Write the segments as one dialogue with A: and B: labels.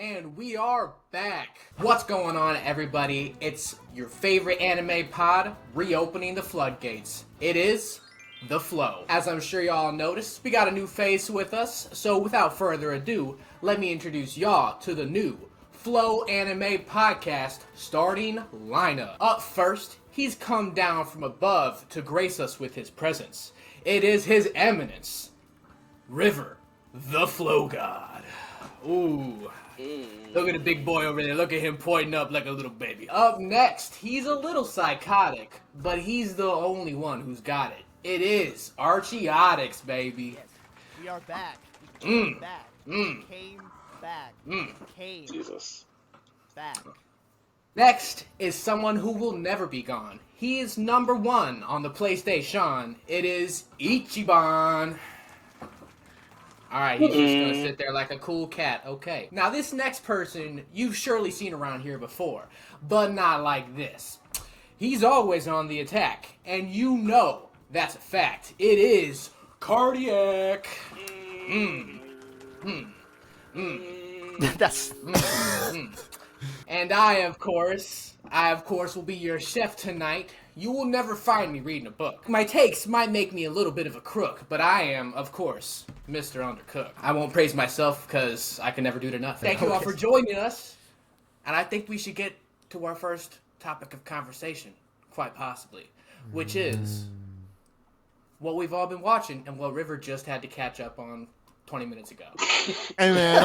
A: And we are back. What's going on, everybody? It's your favorite anime pod reopening the floodgates. It is The Flow. As I'm sure y'all noticed, we got a new face with us. So without further ado, let me introduce y'all to the new Flow Anime Podcast starting lineup. Up first, he's come down from above to grace us with his presence. It is His Eminence, River, the Flow God. Ooh. Look at the big boy over there. Look at him pointing up like a little baby. Up next, he's a little psychotic, but he's the only one who's got it. It is Archeotics, baby.
B: Yes, we are back. We came back. Came back. Came
C: Jesus.
B: back.
A: Next is someone who will never be gone. He is number one on the PlayStation. It is Ichiban. Alright, he's just gonna sit there like a cool cat. Okay. Now, this next person you've surely seen around here before, but not like this. He's always on the attack, and you know that's a fact. It is Cardiac.
B: That's
A: And I, of course, will be your chef tonight. You will never find me reading a book. My takes might make me a little bit of a crook, but I am, of course, MrUnderCooked. I won't praise myself because I can never do it enough. Thank you all for joining us, and I think we should get to our first topic of conversation, quite possibly, which is what we've all been watching and what River just had to catch up on 20 minutes ago.
D: Hey man,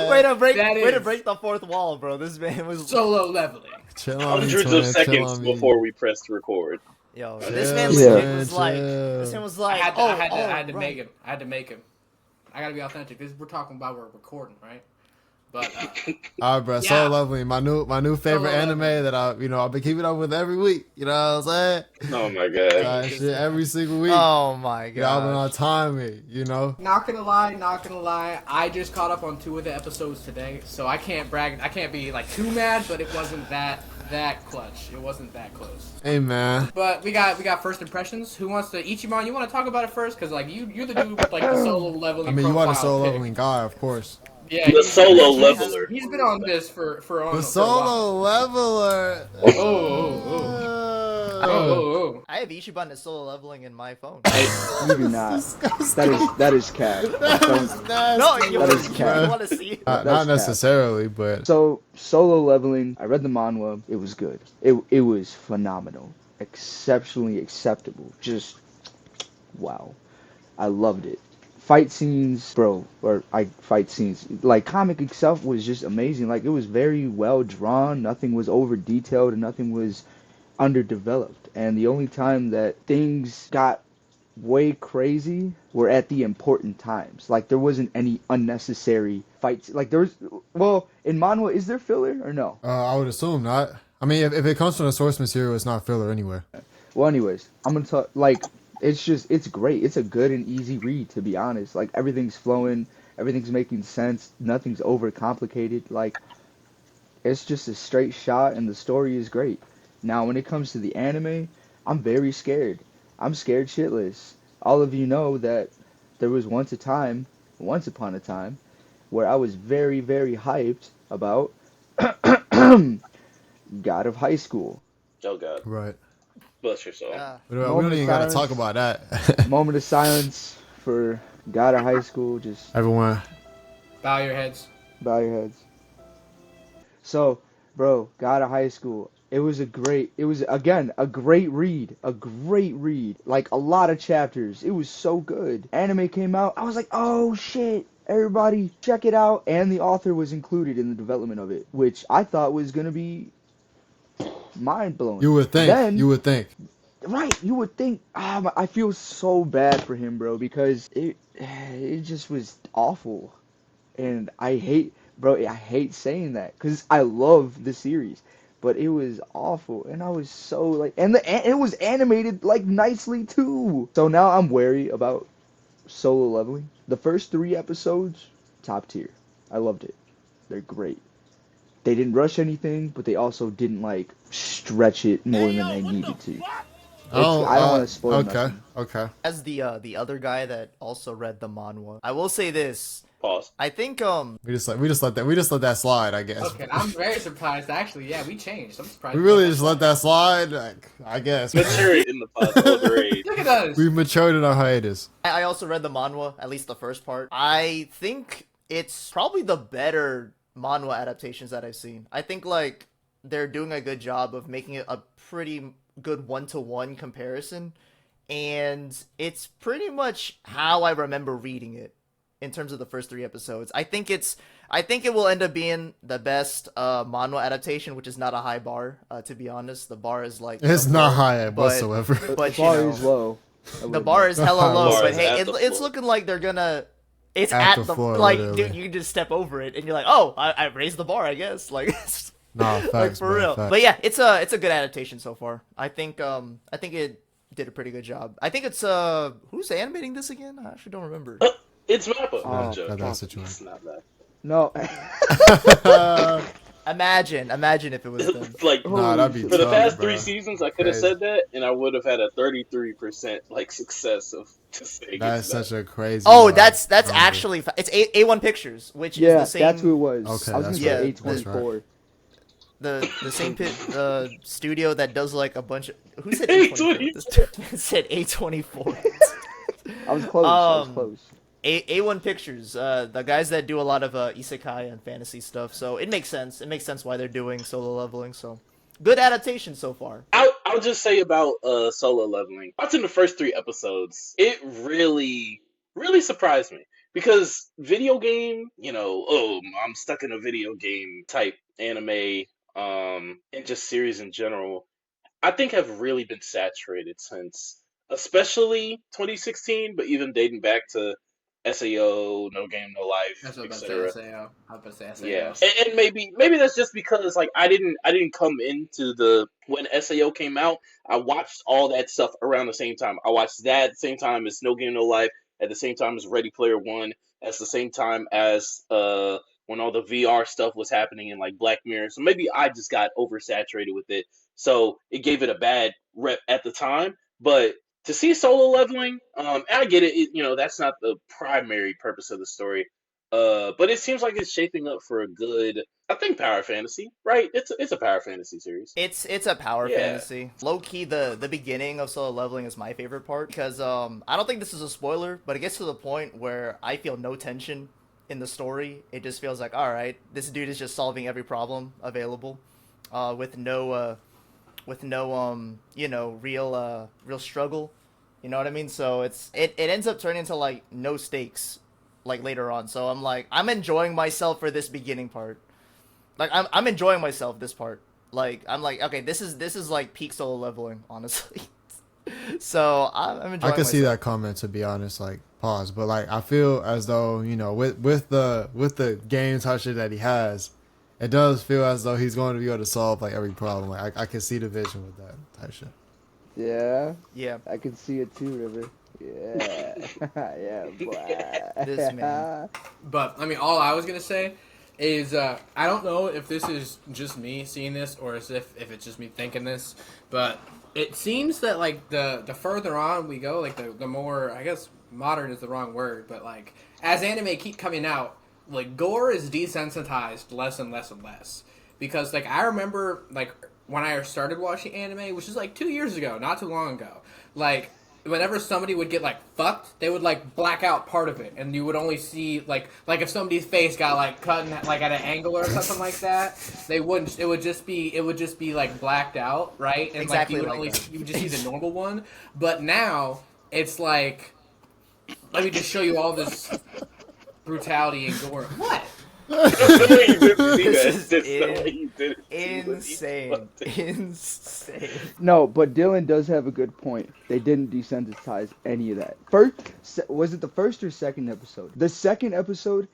B: way to break the fourth wall, bro. This man was
A: Solo leveling.
D: Chill on me,
C: Hundreds
D: twin,
C: of
D: chill
C: seconds
D: on me.
C: before we pressed record.
B: yo.
D: Chill,
B: This man
D: chill,
B: legit was like.
D: chill.
B: This man was like.
A: I had to
B: right.
A: make him. I gotta be authentic. We're talking about we're recording, right? But
D: Alright, bro.
A: Yeah.
D: So lovely. My new favorite
A: Solo
D: anime
A: Leveling.
D: that I've been keeping up with every week. You know what I'm saying?
C: Oh my god.
D: Shit, every single week.
B: Oh my
D: Y'all been on
B: god.
D: timing, you know.
A: not gonna lie. I just caught up on 2 of the episodes today, so I can't brag. I can't be like too mad, but it wasn't that clutch. It wasn't that close.
D: Hey man.
A: But we got first impressions. Who wants to? Ichiban, you want to talk about it first? Cause like you're the dude with like the solo leveling.
D: I mean, you are the
A: profile
D: solo
A: pic.
D: leveling guy, of course.
A: Yeah,
C: The solo leveler.
A: He's been on this for
D: The
A: a while.
D: solo leveler.
A: Oh.
B: I have Ichiban as solo leveling in my phone.
E: You do not. That is cat.
B: No, you
E: That is cat.
B: want to see it?
D: Not
E: That's
D: necessarily, but
E: So solo leveling. I read the manhwa. It was good. It was phenomenal. Exceptionally acceptable. Just wow. I loved it. Fight scenes, like comic itself was just amazing. Like it was very well drawn. Nothing was over detailed and nothing was underdeveloped. And the only time that things got way crazy were at the important times. Like there wasn't any unnecessary fights. Like there was, well, in manhwa, is there filler or no?
D: I would assume not. I mean, if it comes from the source material, it's not filler anywhere.
E: Well, anyways, I'm gonna talk, like, it's great. It's a good and easy read, to be honest. Like, everything's flowing, everything's making sense, nothing's overcomplicated. Like, it's just a straight shot, and the story is great. Now, when it comes to the anime, I'm very scared. I'm scared shitless. All of you know that there was once upon a time, where I was very, very hyped about God of High School.
C: Oh god.
D: Right.
C: Bless your soul.
D: We don't even gotta talk about that.
E: Moment of silence for God of High School. Just
D: Everyone.
A: Bow your heads.
E: bow your heads. So, bro, God of High School. It was again a great read. Like a lot of chapters. It was so good. Anime came out. I was like, oh shit. Everybody check it out. And the author was included in the development of it, which I thought was gonna be mind blowing.
D: You would think.
E: Right, you would think. I feel so bad for him, bro, because it just was awful, and I hate saying that because I love the series, but it was awful, and I was so like, and it was animated like nicely too. So now I'm wary about solo leveling. The first 3 episodes, top tier. I loved it. They're great. They didn't rush anything, but they also didn't like stretch it more than they needed to. I don't want to spoil nothing.
D: Okay.
B: As the other guy that also read the manhwa, I will say this:
C: Pause.
B: I think
D: We just let that slide, I guess.
A: Okay, I'm very surprised. Actually, yeah, we changed. I'm surprised.
D: We really just let that slide, like, I guess.
C: Maturity in the pod, older age.
A: Look at us.
D: We've matured in our hiatus.
B: I also read the manhwa, at least the first part. I think it's probably the better manhwa adaptations that I've seen. I think like they're doing a good job of making it a pretty good one-to-one comparison, and it's pretty much how I remember reading it in terms of the first 3 episodes. I think it will end up being the best manhwa adaptation, which is not a high bar, to be honest. The bar is like
D: It's not high
B: but-
D: whatsoever.
B: but
E: The
B: you
E: bar
B: know,
E: is low.
B: the bar is hella low.
C: Bar
B: But
C: is
B: hey,
C: at the
B: it's
C: floor.
B: looking like they're gonna. It's
D: At
B: at
D: the
B: the
D: floor,
B: like,
D: literally.
B: dude. You can just step over it, and you're like, oh, I raised the bar, I guess. Like,
D: Nah, facts,
B: like for
D: bro,
B: real.
D: facts.
B: But yeah, it's a good adaptation so far. I think it did a pretty good job. I think it's who's animating this again? I actually don't remember.
C: It's Mappa.
E: Oh,
C: No joke.
D: Got that
C: It's
D: situation.
C: not that.
E: No.
B: Imagine if it was them.
C: Like
D: Nah, that'd be
C: for the
D: tough,
C: past
D: bro.
C: 3 seasons, I could have
D: Crazy.
C: said that, and I would have had a 33% like success of just saying
D: That's
C: it's that.
D: such a crazy.
B: Oh, that's
D: number.
B: actually it's A1 Pictures, which is
E: Yeah,
B: the same.
E: that's who it was.
D: Okay,
E: I was
D: that's
E: gonna
B: right.
E: say
D: That's
E: A24.
B: The same studio that does like a bunch of who said
C: A24?
B: A24? It said A24.
E: I was close. I was
B: Um,
E: close.
B: A1 Pictures, the guys that do a lot of isekai and fantasy stuff. So it makes sense. It makes sense why they're doing solo leveling. So good adaptation so far.
C: I'll just say about solo leveling. Watching the first 3 episodes, it really surprised me because video game, I'm stuck in a video game type anime, and just series in general. I think have really been saturated since, especially 2016, but even dating back to SAO, No Game No Life,
A: That's what I'm about
C: etc.
A: to say, SAO. I was about to say SAO.
C: Yeah, and maybe that's just because like I didn't come into the when SAO came out. I watched all that stuff around the same time. I watched that at the same time as No Game No Life, at the same time as Ready Player One, at the same time as when all the VR stuff was happening in like Black Mirror. So maybe I just got oversaturated with it, so it gave it a bad rep at the time. But to see solo leveling, I get it. That's not the primary purpose of the story. But it seems like it's shaping up for a good, I think, power fantasy, right? It's a power fantasy series.
B: It's a power
C: Yeah.
B: fantasy. Low key, the beginning of solo leveling is my favorite part because I don't think this is a spoiler, but it gets to the point where I feel no tension in the story. It just feels like, all right, this dude is just solving every problem available, with no real struggle. You know what I mean? So it ends up turning into like no stakes like later on. So I'm enjoying myself for this beginning part. Like I'm enjoying myself this part. Like I'm like, okay, this is like peak solo leveling, honestly. So I'm enjoying
D: I can see
B: myself.
D: that comment, to be honest. Like, pause, but like I feel as though with the game type shit that he has, it does feel as though he's going to be able to solve like every problem. Like I can see the vision with that type shit.
E: Yeah,
B: Yeah.
E: I can see it too, River. Yeah, yeah, boy.
B: This man.
A: But I mean, all I was gonna say is I don't know if this is just me seeing this or as if it's just me thinking this, but it seems that like the further on we go, like the more, I guess modern is the wrong word, but like as anime keep coming out, like gore is desensitized less and less and less. Because like I remember like when I started watching anime, which is like 2 years ago, not too long ago, like whenever somebody would get like fucked, they would like black out part of it, and you would only see like if somebody's face got like cut in, like at an angle or something like that, they wouldn't. It would just be like blacked out, right? And
B: Exactly
A: like
B: like
A: you would just see the normal one. But now it's like, let me just show you all this brutality and gore. What?
B: This is insane. Insane.
E: No, but Dylan does have a good point. They didn't desensitize any of that. Was it the first or second episode? The second episode?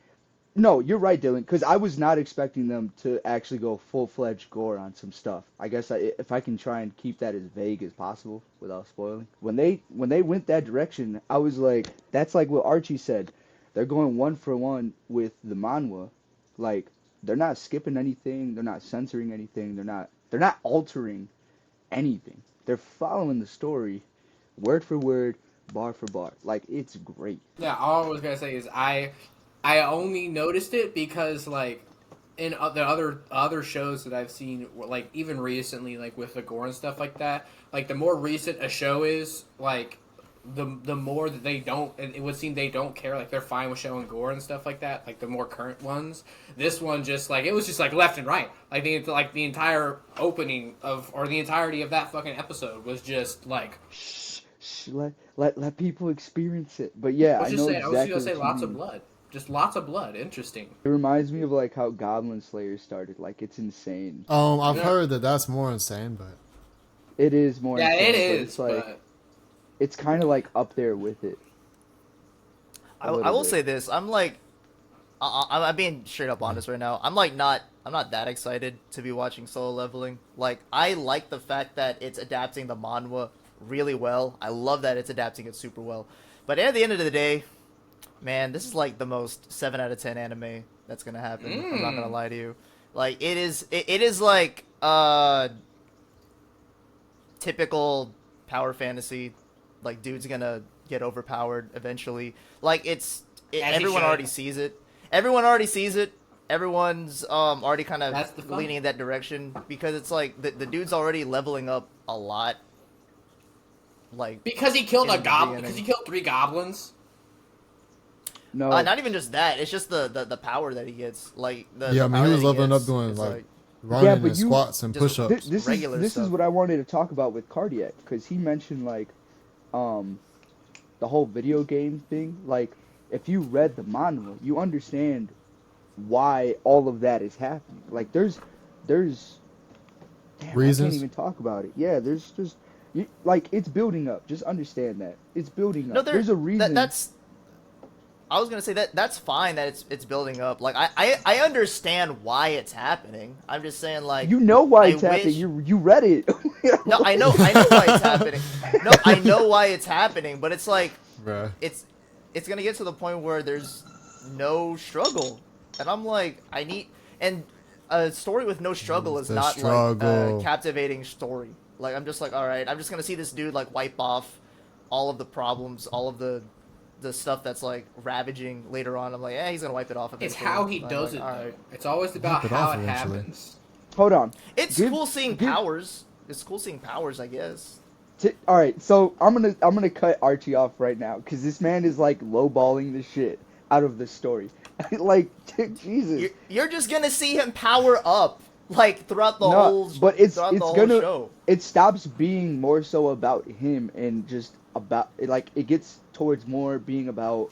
E: No, you're right, Dylan, because I was not expecting them to actually go full-fledged gore on some stuff. I guess if I can try and keep that as vague as possible without spoiling. When they went that direction, I was like, that's like what Archie said. They're going 1-for-1 with the manhwa. Like, they're not skipping anything, they're not censoring anything, they're not altering anything. They're following the story word for word, bar for bar. Like, it's great.
A: Yeah, all I was gonna say is I I only noticed it because like in the other shows that I've seen, like even recently, like with the gore and stuff like that. Like the more recent a show is, like the more that they don't, it would seem they don't care. Like they're fine with showing gore and stuff like that. Like the more current ones. This one just like it was just like left and right. Like the entire opening of or the entirety of that fucking episode was just like.
E: Shh, let people experience it. But yeah, I know
A: I was just
E: exactly
A: gonna say
E: what you
A: lots of
E: mean.
A: blood. Just lots of blood. Interesting.
E: It reminds me of like how Goblin Slayer started. Like it's insane.
D: I've
A: Yeah.
D: heard that that's more insane, but
E: It is more
A: Yeah,
E: insane,
A: it
E: but
A: is.
E: it's like
A: But
E: it's kind of like up there with it.
B: I
E: little
B: will
E: bit.
B: say this. I'm like, I'm being straight up honest right now. I'm like I'm not that excited to be watching Solo Leveling. Like, I like the fact that it's adapting the manhwa really well. I love that it's adapting it super well. But at the end of the day, man, this is like the most 7 out of 10 anime that's gonna happen. I'm not gonna lie to you. Like, it is like typical power fantasy. Like, dude's gonna get overpowered eventually. Like, everyone
A: should.
B: already sees it. Everyone already sees it. Everyone's already kind
A: That's the
B: of
A: fun.
B: leaning in that direction because it's like the dude's already leveling up a lot. Like,
A: because he killed
B: in
A: a
B: the
A: goblin.
B: beginning.
A: Because he killed 3 goblins.
E: No,
B: not even just that. It's just the power that he gets. Like
D: yeah,
B: the
D: I mean
B: power
D: he was
B: that
D: leveling up
B: gets
D: doing
B: is,
D: like running
E: Yeah, but
D: and
E: you-
D: squats and
B: just
D: push-ups.
E: this
B: regular
E: is
B: stuff.
E: what I wanted to talk about with Cardiac because he mentioned like the whole video game thing. Like if you read the manga, you understand why all of that is happening. Like there's damn, I
D: Reasons?
E: can't even talk about it. Yeah, there's just like it's building up. Just understand that it's building up.
B: No,
E: There's a reason.
B: I was gonna say that's fine that it's building up. Like I understand why it's happening. I'm just saying like
E: you know why
B: I
E: it's happening.
B: wish-
E: You read it.
B: No, I know why it's happening. No, I know why it's happening, but it's like
D: Bruh.
B: it's gonna get to the point where there's no struggle, and I'm like and a story with no struggle is
D: The
B: not like
D: struggle.
B: a captivating story. Like I'm just like, all right, I'm just gonna see this dude like wipe off all of the problems, all of the stuff that's like ravaging later on. I'm like, yeah, he's gonna wipe it off.
A: It's
B: Eventually.
A: how he
B: I'm
A: does
B: like,
A: it,
B: all
A: though.
B: right.
A: It's always about
D: Wipe it
A: how
D: off
A: it
D: eventually.
A: happens.
E: Hold on.
B: It's
E: Give-
B: cool seeing
E: give-
B: powers. It's cool seeing powers, I guess.
E: All right, so I'm gonna cut Archie off right now because this man is like lowballing the shit out of the story. Like Jesus.
B: You're just gonna see him power up like throughout the
E: No,
B: whole.
E: but it's
B: throughout the whole
E: gonna
B: show.
E: it stops being more so about him and just about like it gets towards more being about.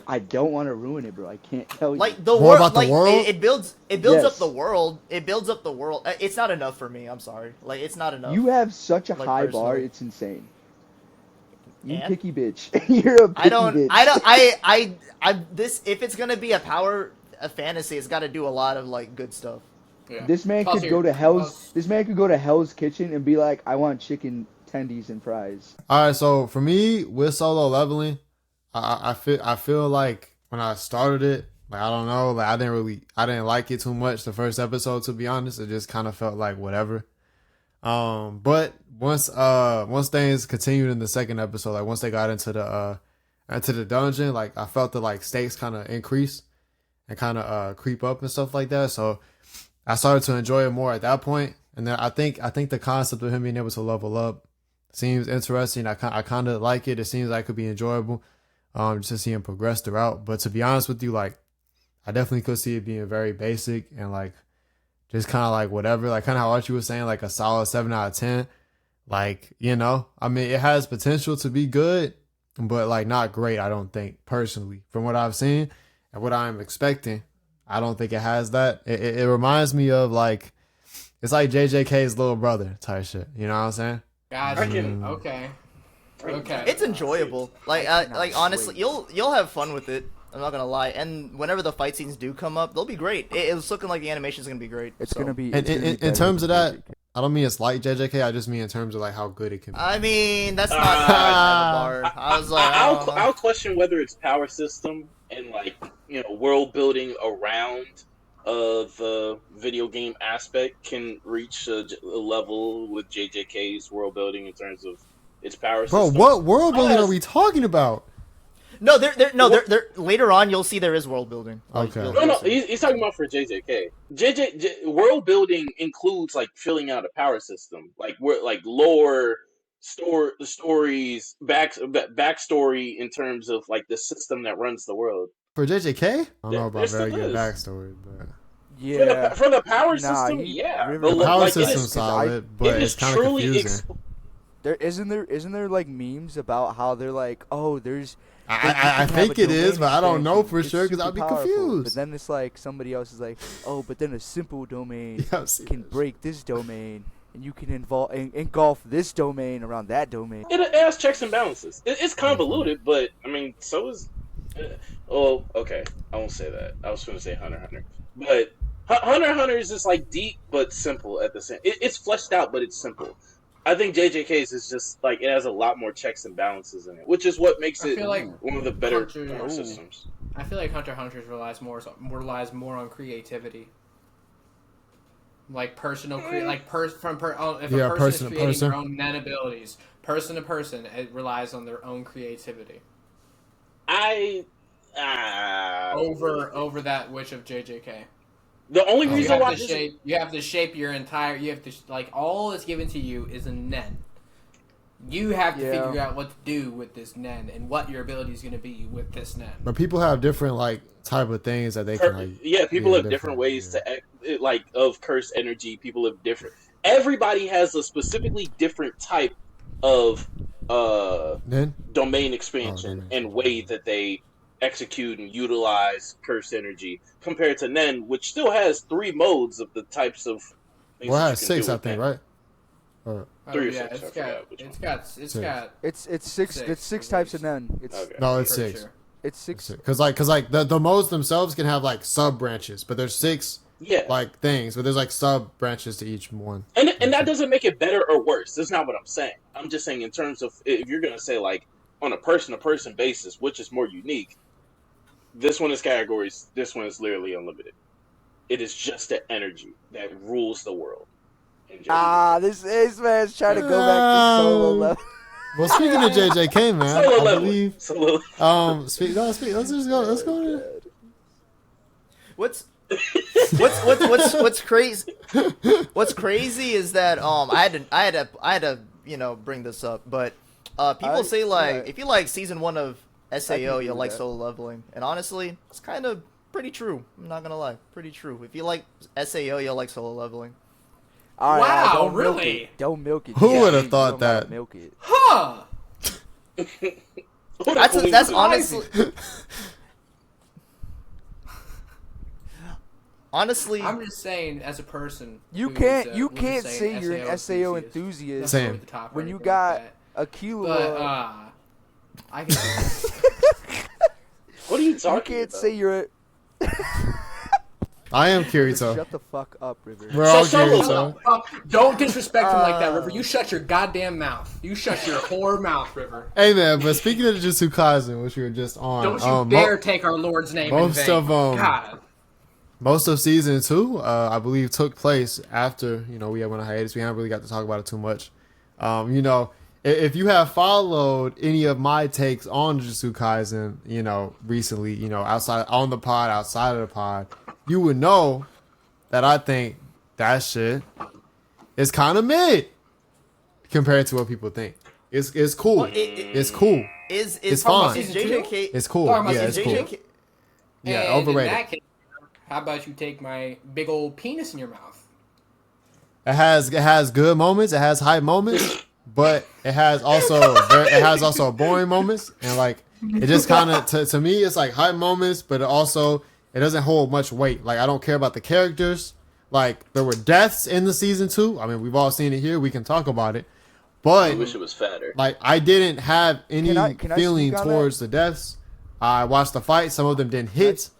E: I don't want to ruin it, bro. I can't tell you.
B: Like the
D: More
B: world,
D: about the
B: like
D: world?
B: it builds
E: Yes.
B: up the world. It builds up the world. It's not enough for me. I'm sorry. Like it's not enough.
E: You have such a
B: Like,
E: high bar,
B: personally.
E: it's insane. You
B: And?
E: picky bitch. You're a picky bitch.
B: This if it's gonna be a fantasy, it's got to do a lot of like good stuff.
A: Yeah.
E: This man
A: Pause
E: could
A: here.
E: go to Hell's.
A: Pause.
E: This man could go to Hell's Kitchen and be like, "I want chicken tendies and fries."
D: All right, so for me with Solo Leveling, I feel like when I started it, like I don't know, like I didn't like it too much the first episode, to be honest. It just kind of felt like whatever. But once things continued in the second episode, like once they got into the dungeon, like I felt the like stakes kind of increase and kind of creep up and stuff like that. So I started to enjoy it more at that point. And then I think the concept of him being able to level up seems interesting. I kind of like it. It seems like it could be enjoyable, just to see him progress throughout. But to be honest with you, like I definitely could see it being very basic and like just kind of like whatever, like kind of how Archie was saying, like a solid 7 out of 10. Like, you know, I mean, it has potential to be good, but like not great. I don't think personally from what I've seen and what I'm expecting. I don't think it has that. It reminds me of like, it's like JJK's little brother type shit. You know what I'm saying?
A: Gotcha.
C: Freaking-
A: Okay. Okay.
B: It's enjoyable. Like like honestly, you'll have fun with it. I'm not gonna lie. And whenever the fight scenes do come up, they'll be great. It's looking like the animation's gonna be great.
E: It's
B: so.
E: gonna be.
D: And in terms of that, I don't mean it's like JJK. I just mean in terms of like how good it can be.
B: I mean, that's not that high of a bar. I was like, I don't know.
C: I'll question whether its power system and like world building around the video game aspect can reach a level with JJK's world building in terms of its power
D: Bro,
C: system.
D: what world building
C: Yes.
D: are we talking about?
B: No, they're later on. You'll see there is world building.
D: Okay.
C: No, he's talking about for JJK. World building includes like filling out a power system, like where like lore, stories, backstory in terms of like the system that runs the world.
D: For JJK, I don't know about
C: There
D: very
C: still
D: good
C: is.
D: backstory, but
E: Yeah.
C: For the power
E: Nah,
C: system,
E: he-
C: yeah,
E: River-
D: the
E: Like,
D: power
C: it is-
D: system's solid, but
C: it
D: it's
C: is
D: kind of
C: truly
D: confusing.
E: There isn't there like memes about how they're like, oh, there's. you
D: I
E: can
D: think
E: have a
D: it is,
E: domain
D: but I don't know
E: expansion.
D: for
E: It's
D: sure because
E: super
D: I'd be
E: powerful.
D: confused.
E: But then it's like somebody else is like, oh, but then a simple domain
D: Yeah, I've seen
E: can
D: that
E: break this domain, and you can engulf this domain around that domain.
C: It has checks and balances. It's convoluted, but I mean, so is. Oh, okay. I won't say that. I was going to say Hunter x Hunter, but Hunter x Hunter is just like deep but simple at the same. It's fleshed out, but it's simple. I think JJK's is just like it has a lot more checks and balances in it, which is what makes
A: I
C: it
A: feel like
C: one of the better
A: Hunter-
C: power
A: Ooh.
C: systems.
A: I feel like Hunter x Hunter relies more on creativity. Like personal if
D: Yeah,
A: a person
D: person
A: is
D: to
A: creating
D: person.
A: their own nen abilities, person to person, it relies on their own creativity
C: I
A: over that which of JJK.
C: the only
D: Oh.
A: You
C: reason why
A: have to shape. You have to shape your entire. You have to like all that's given to you is a nen. You have to
E: Yeah.
A: figure out what to do with this nen and what your ability is going to be with this nen.
D: But people have different like type of things that they can like.
C: people
D: yeah,
C: have different ways
D: yeah.
C: to like of curse energy. People have different. Everybody has a specifically different type of
D: Then
C: domain expansion
D: domain
C: and
D: expansion.
C: way that they execute and utilize curse energy compared to Nen, which still has 3 modes of the types of things
D: well, it
C: that
D: has
C: you can
D: 6,
C: do
D: I
C: with
D: think,
C: Nen.
D: right? Or,
C: Three or
A: yeah,
C: six, I
A: it's
C: forgot
A: got
C: which
A: it's
C: one.
A: got it's
D: Six.
A: got
E: It's six.
A: Six,
E: It's six
A: at
E: types of
A: least.
E: nen.
C: Okay.
D: no, it's
A: for
D: 6.
A: sure.
E: It's six.
D: Because the modes themselves can have like sub branches, but there's 6
C: Yeah,
D: like things, but there's like sub branches to each one.
C: and that doesn't make it better or worse. That's not what I'm saying. I'm just saying in terms of if you're gonna say like on a person-to-person basis, which is more unique. This one is categories. This one is literally unlimited. It is just the energy that rules the world.
E: This man's trying to go back to solo level.
D: Well, speaking of JJK, man,
C: Solo
D: I
C: level.
D: believe.
C: Solo.
D: Let's just go. Let's go.
B: What's crazy? What's crazy is that I had to bring this up, but people say like if you like season 1 of SAO,
E: agree
B: you'll
E: with
B: like
E: that.
B: solo leveling, and honestly, it's kind of pretty true. I'm not gonna lie, pretty true. If you like SAO, you'll like solo leveling.
E: All right,
A: Wow,
E: don't milk
A: really?
E: it. Don't milk it.
D: Who
E: Yeah,
D: would've
E: you
D: thought
E: don't gotta
D: that?
E: Milk it.
A: Huh?
B: That's honestly. Honestly,
A: I'm just saying, as a person,
E: You
A: who
E: can't.
A: is,
E: You
A: who's
E: can't
A: saying
E: say you're an SAO
A: That's
E: enthusiast
D: Same.
A: over the top or
E: when you
A: anything
E: got
A: like
E: a kilo.
A: that. But I can.
C: What are you
E: You
C: talking
E: can't
C: about?
E: say you're a.
D: I am curious,
E: Shut
D: though.
E: the fuck up, River.
D: We're all
C: Shut
D: curious,
C: up.
D: though.
A: Don't disrespect him like that, River. You shut your goddamn mouth. You shut your whore mouth, River.
D: Hey, man, but speaking of Jujutsu Kaisen, which we were just on,
A: Don't you dare take our Lord's name in
D: most
A: vain.
D: of,
A: God.
D: most of season 2, I believe, took place after we went on hiatus. We haven't really got to talk about it too much. If you have followed any of my takes on Jujutsu Kaisen, recently, outside on the pod, outside of the pod, you would know that I think that shit is kind of mid compared to what people think. It's cool.
B: Well,
D: It's cool.
B: Is
D: It's
B: talking about
D: fine.
B: season JJK?
D: It's cool.
A: Talking about
D: Yeah, it's
A: season
D: cool.
A: two?
D: Yeah,
A: And
D: overrated.
A: In that case, how about you take my big old penis in your mouth?
D: It has good moments. It has high moments, but it has also boring moments, and like it just kind of to me it's like high moments, but it doesn't hold much weight. Like I don't care about the characters. Like there were deaths in the season 2. I mean, we've all seen it here. We can talk about it,
C: I
D: but
C: wish it was fatter.
D: like I didn't have any
E: Can I
D: feeling
E: speak on
D: towards the deaths. I watched the fight. Some of them didn't hit.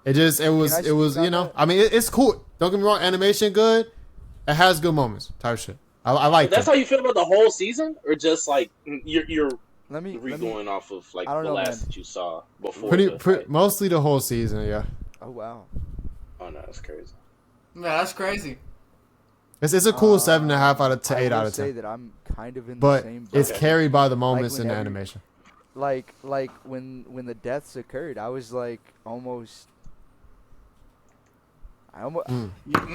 D: It was
E: Can I speak on that?
D: I mean it's cool. Don't get me wrong, animation good. It has good moments. Type shit. I like
C: That's
D: it.
C: how you feel about the whole season, or just like you're
E: Let me.
C: going off of like
E: I don't
C: the
E: know,
C: last
E: man.
C: that you saw before.
D: Pretty,
C: the fight?
D: mostly the whole season. Yeah,
E: Oh wow.
C: Oh no, that's crazy.
A: Yeah, that's crazy.
D: it's a cool 7.5 out of 10,
E: I
D: 8
E: will
D: out of
E: say
D: 10.
E: that I'm kind of in the
D: But
E: same.
D: it's
E: boat.
D: carried by the moments in the
E: whenever-
D: animation.
E: like when the deaths occurred, I was like almost.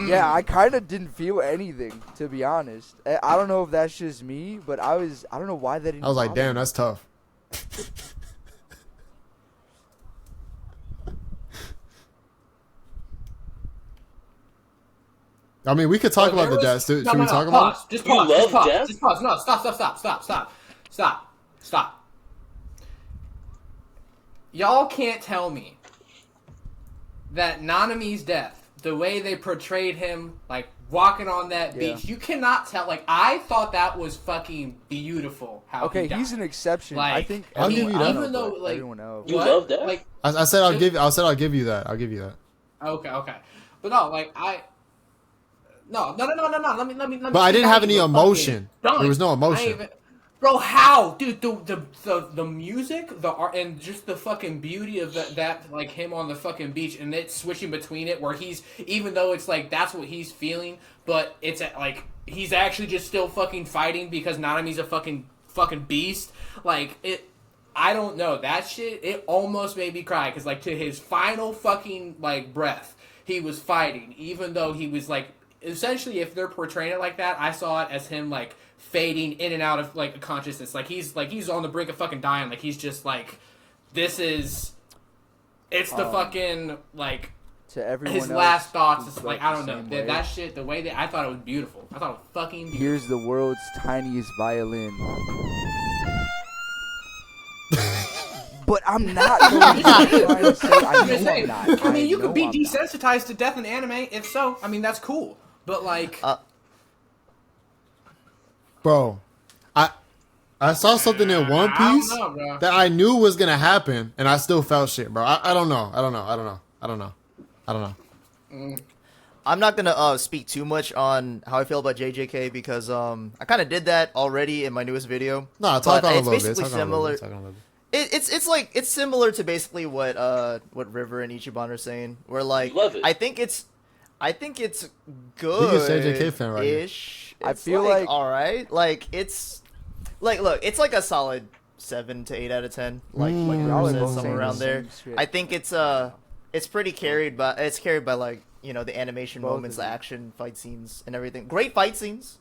E: Yeah, I kind of didn't feel anything, to be honest. I don't know if that's just me, but I don't know why that didn't.
D: I was like,
E: bother
D: damn,
E: me.
D: that's tough. I mean, we could talk about the deaths. Should we talk about it?
A: Just
C: You
A: pause.
C: love
A: Just pause.
C: death?
A: Just pause. No, stop. Y'all can't tell me that Nanami's death, the way they portrayed him, like walking on that beach, you cannot tell. Like, I thought that was fucking beautiful. How
E: Okay,
A: he died.
E: he's an exception.
A: Like,
E: I think
D: I'll give you that.
A: even though like
E: everyone else.
C: You
A: what?
C: love death?
A: Like,
D: I said I'll give you that. I'll give you that.
A: okay, but no, like no. Let me.
D: But I didn't have any emotion.
A: Done.
D: There was no
A: I
D: emotion.
A: ain't even- Bro, how, dude? The music, the art, and just the fucking beauty of that, like him on the fucking beach, and it switching between it, where he's, even though it's like that's what he's feeling, but it's like he's actually just still fucking fighting because Nanami's a fucking beast. Like it, I don't know, that shit. It almost made me cry because like to his final fucking like breath, he was fighting, even though he was like essentially, if they're portraying it like that, I saw it as him like fading in and out of like consciousness, like he's on the brink of fucking dying, like he's just like, it's the fucking like
E: To everyone
A: his
E: else
A: last thoughts.
E: who
A: It's
E: felt
A: like, I don't
E: the
A: know,
E: same way,
A: that shit, the way that I thought it was beautiful. I thought it was fucking beautiful.
E: Here's the world's tiniest violin. But I'm not going to try to say
A: I'm just
E: I'm
A: saying,
E: not.
A: I mean, you
E: know
A: could be
E: I'm not.
A: desensitized to death in anime. If so, I mean, that's cool. But like,
D: Bro, I saw something in One
A: I don't
D: Piece
A: know, bro.
D: that I knew was gonna happen, and I still felt shit, bro. I don't know.
B: I'm not gonna speak too much on how I feel about JJK because I kind of did that already in my newest video.
D: No, talk
B: But
D: on a
B: it's
D: little bit.
B: basically
D: Talk on a little
B: similar.
D: bit.
B: It's similar to basically what River and Ichiban are saying. Where like
C: You love it.
B: I think it's good.
D: He's a JJK fan right here.
B: Ish.
E: I
B: It's
E: feel like-
B: all right. Like it's like look, it's like a solid 7 to 8 out of 10. Like
E: Y'all are
B: River
E: both
B: said,
E: saying
B: somewhere
E: the
B: around there.
E: same shit.
B: I think it's pretty carried by like the animation
E: Both
B: moments,
E: of
B: the
E: them.
B: action fight scenes, and everything. Great fight scenes.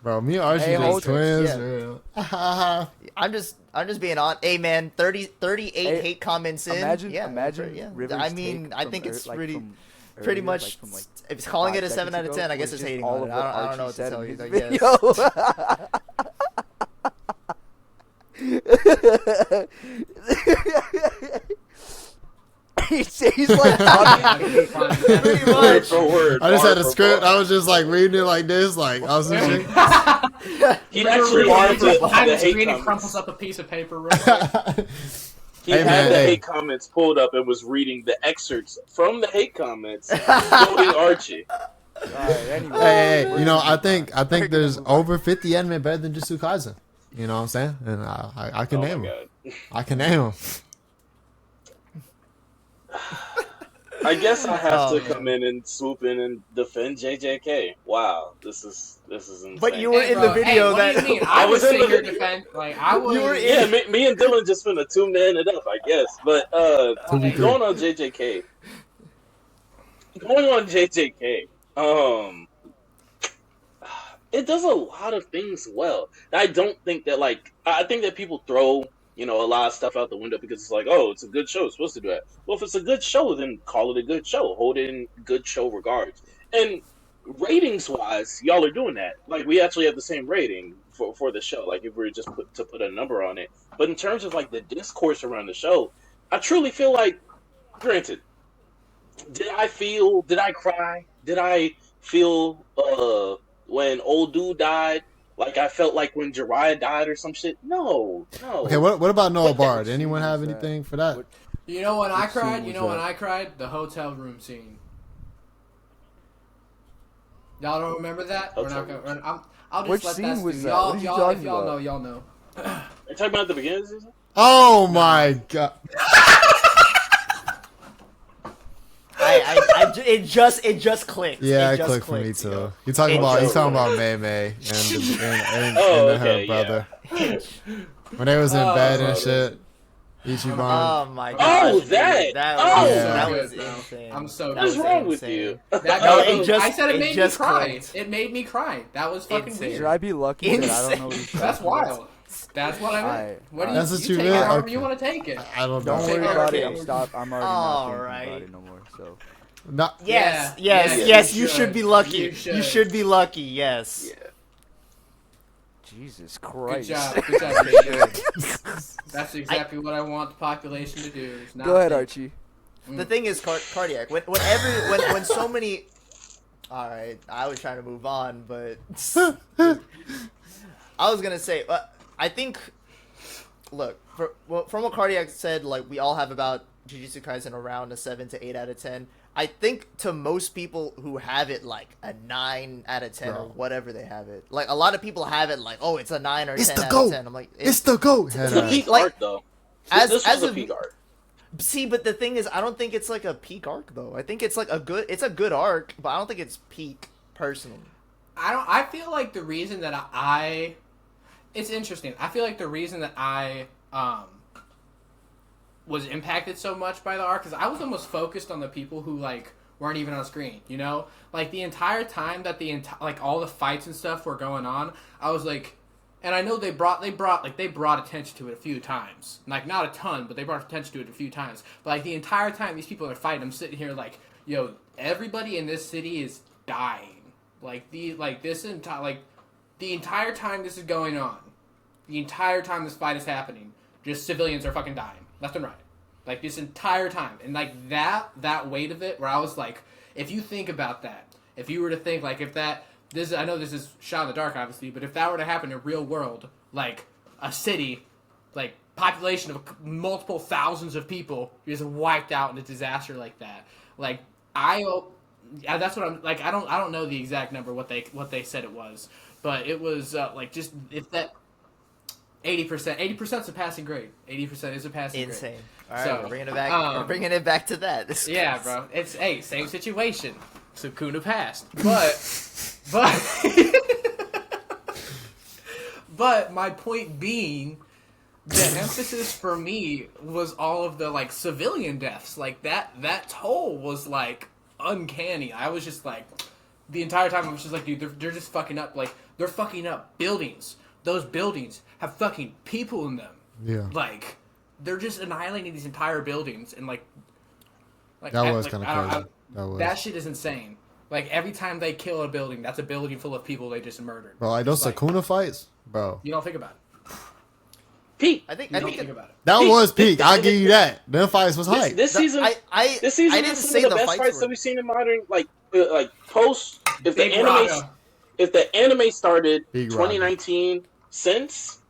D: Bro, me and Archie
E: Hey, hold
D: just twins.
B: it.
D: Yeah.
B: I'm just being on. Hey man, 38
E: Hey,
B: hate comments in.
E: Imagine
B: yeah.
E: River's
B: I mean,
E: take
B: I
E: from
B: think it's
E: like,
B: pretty
E: from
B: pretty
E: earlier,
B: much.
E: like, from, like,
B: if it's calling
E: 5
B: it a 7 out of
E: seconds
B: 10,
E: ago,
B: I guess
E: was
B: it's
E: just
B: hating
E: all
B: on
E: of
B: it.
E: what
B: I don't know
E: Archie
B: what to
E: said
B: tell
E: in
B: you.
E: his video. He's like
B: Pretty
C: Word
B: much.
C: for word.
D: I just
C: bar
D: had a
C: for
D: script.
C: bar.
D: I was just like reading it like this, like I was just like,
C: He actually had the
A: behind the
C: hate
A: screen and
C: comments.
A: crumples up a piece of paper. Real quick.
C: He
D: Hey,
C: had
D: man,
C: the
D: hey.
C: hate comments pulled up and was reading the excerpts from the hate comments, quoting Archie.
E: Alright, anyway.
D: hey, I think there's over 50 anime better than Jujutsu Kaisen. You know what I'm saying? And I can
C: Oh
D: name
C: my
D: them.
C: god.
D: I can name them.
C: I guess I have
B: Oh,
C: to come in and swoop in and defend JJK. Wow, this is insane.
B: But you were
A: Hey,
B: in
A: bro,
B: the video
A: hey, what
B: that
A: do you mean? I
C: I was
A: was
C: in
A: sitting
C: the
A: here
C: video.
A: defend. Like I was.
B: You were in-
C: Yeah, me and Dylan just finna 2-man it up, I guess. But
D: Like-
C: going on JJK, it does a lot of things well. I don't think that I think that people throw a lot of stuff out the window because it's like, oh, it's a good show, it's supposed to do that. Well, if it's a good show, then call it a good show. Hold it in good show regards. And ratings wise, y'all are doing that. Like we actually have the same rating for the show. Like if we were just put a number on it. But in terms of like the discourse around the show, I truly feel like, granted, did I cry? Did I feel when old dude died? Like I felt like when Jiraiya died or some shit? No.
D: Okay, what about Noah
C: What
D: Bard?
E: scene
D: Anyone have
E: was that?
D: anything for that?
E: What-
A: You know when I
E: What
A: cried?
E: scene
A: You
E: was
A: know when
E: that?
A: I cried? The hotel room scene. Y'all don't remember that? We're not
C: Hotel
A: gonna. I'll just
E: Which
A: let
E: scene
A: that
E: was
A: stew.
E: that?
A: Y'all,
E: What are you
A: y'all,
E: talking
A: if y'all
E: about?
A: know, y'all know.
C: Are you talking about at the beginning of the season?
D: Oh my god!
B: it just clicked.
D: Yeah,
B: it
D: it
B: just
D: clicked for me
B: clicked.
D: too. You talking
C: It
D: about
C: just
D: May May and
C: Oh,
D: her
C: okay,
D: brother. when they was in
A: Oh,
D: bed and
A: okay.
D: shit. Ichiban.
B: Oh my
C: Oh,
B: gosh, dude.
C: that!
B: That
C: Oh!
B: was,
D: Yeah.
B: that
A: So
B: was
A: good, bro.
B: insane.
A: I'm so
B: That
C: What's
B: was
C: wrong with
B: insane.
C: you?
A: That
B: No,
A: made
B: it
A: me,
B: just-
A: I said it
B: it
A: made me
B: just
A: cry.
B: clicked.
A: It made me cry. That was fucking
B: Insane.
E: Should
A: weird.
E: I be lucky that I don't know what
B: Insane.
E: his
A: That's
E: reaction was?
A: wild. That's what I meant.
E: Alright,
A: What do you,
D: That's what you
A: take it
D: meant?
A: however
D: Okay.
A: you want to take it.
D: I don't know.
E: Don't
A: Take
E: worry
A: it
E: about it.
A: okay.
E: I'm already not thinking
B: Alright.
E: about it no more. So
D: Not,
B: Yes,
A: Yeah,
B: yes,
A: yeah,
B: yes,
A: you
B: you should
A: should.
B: be lucky.
A: You
B: You
A: should.
B: should be lucky, yes.
C: Yeah.
E: Jesus
A: Good
E: Christ.
A: job. Good job, JJ. That's exactly what I want the population to do. is not
E: Go ahead,
A: think.
E: Archie.
B: The thing is, cardiac. When so many. All right, I was trying to move on, but I was gonna say, I think. Look, from what cardiac said, like we all have about Jujutsu Kaisen around a 7 to 8 out of 10. I think to most people who have it like a 9 out of 10 or
D: Bro.
B: whatever they have it, like a lot of people have it like, oh, it's a 9 or
D: It's
B: 10
D: the
B: out
D: GOAT.
B: of 10. I'm like,
D: it's the GOAT.
C: It's a peak
B: Like,
C: arc, though.
B: as-
C: This
B: as
C: was a
B: a-
C: peak arc.
B: See, but the thing is, I don't think it's like a peak arc though. I think it's like it's a good arc, but I don't think it's peak personally.
A: I feel like the reason that I it's interesting. I feel like the reason that I was impacted so much by the arc, because I was almost focused on the people who like weren't even on screen, you know, like the entire time that like all the fights and stuff were going on, I was like, and I know they brought attention to it a few times, like not a ton, but they brought attention to it a few times. But like the entire time these people are fighting, I'm sitting here like, yo, everybody in this city is dying. The entire time this is going on, the entire time this fight is happening, just civilians are fucking dying left and right, like this entire time. And like that weight of it, where I was like, if you think about that, if you were to think like, if that this I know this is shot in the dark obviously, but if that were to happen in real world, like a city, like population of multiple thousands of people just wiped out in a disaster like that, like yeah, that's what I'm like. I don't know the exact number what they said it was, but it was like just if that 80% is a passing grade. 80% is a passing grade.
B: Insane. All right,
A: So,
B: we're bringing it back. We're bringing it back to that. This
A: Yeah,
B: is-
A: bro. It's same situation. Sukuna passed, but my point being, the emphasis for me was all of the like civilian deaths. Like that toll was like uncanny. I was just like, the entire time I was just like, dude, they're just fucking up. Like they're fucking up buildings. Those buildings have fucking people in them.
D: Yeah.
A: Like they're just annihilating these entire buildings, and like
D: That was
A: like,
D: kind of
A: I don't-
D: crazy. That was.
A: that shit is insane. Like every time they kill a building, that's a building full of people they just murdered.
D: Bro, like those
A: It's like,
D: Sakuna fights, bro.
A: you don't think about it.
C: Peak.
B: I think.
A: You
B: I
A: don't
B: think.
A: think about it.
D: That was peak. I'll give you that. Them fights was hype.
C: This season, this season
B: I didn't
C: is some
B: say
C: of the
B: the
C: best
B: fights
C: fights
B: were-
C: that we've seen in modern, like post. If
A: Big
C: the anime,
A: Raga.
C: if the anime started
D: Big Raga.
C: 2019, since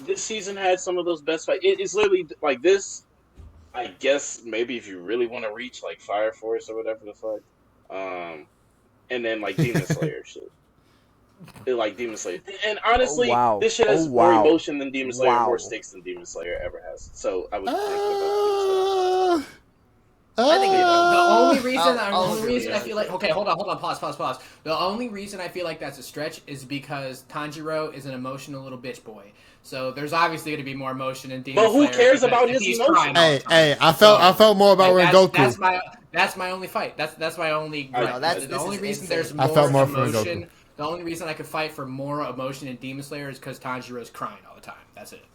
C: this season had some of those best fights. It's literally like this. I guess maybe if you really want to reach like Fire Force or whatever the fuck, and then like Demon Slayer shit. Like Demon Slayer, and honestly,
E: Oh, wow.
C: this shit has
E: Oh,
C: more
E: wow.
C: emotion than Demon Slayer,
E: Wow.
C: more stakes than Demon Slayer ever has. So I was thinking about Demon Slayer.
B: I think
A: The only reason,
B: I'll
A: the only
B: agree
A: reason
B: with
A: I
B: you.
A: feel like, okay, hold on, pause. The only reason I feel like that's a stretch is because Tanjiro is an emotional little bitch boy. So there's obviously going to be more emotion in Demon
C: But who
A: Slayer
C: cares
A: because
C: about his
A: he's
C: emotion?
A: crying all the
D: Hey,
A: time.
D: hey, I felt more about
A: Like,
D: Rengoku.
A: that's my only fight. That's my only.
C: I know,
A: gripe.
B: that's-
A: the
B: this
A: only
B: is
A: reason
B: insane.
A: there's
D: I
A: more
D: felt more for
A: emotion.
D: Rengoku.
A: The only reason I could fight for more emotion in Demon Slayer is because Tanjiro's crying all the time. That's it.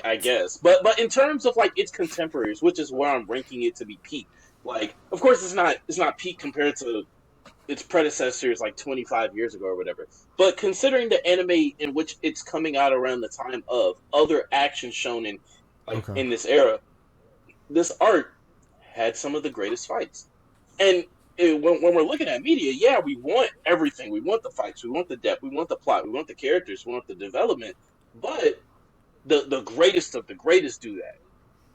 C: I guess, but in terms of like its contemporaries, which is where I'm ranking it to be peak. Like, of course, it's not peak compared to its predecessors like 25 years ago or whatever. But considering the anime in which it's coming out around the time of other action shonen, like
D: Okay.
C: in this era, this art had some of the greatest fights. And when we're looking at media, yeah, we want everything. We want the fights. We want the depth. We want the plot. We want the characters. We want the development. But the greatest of the greatest do that.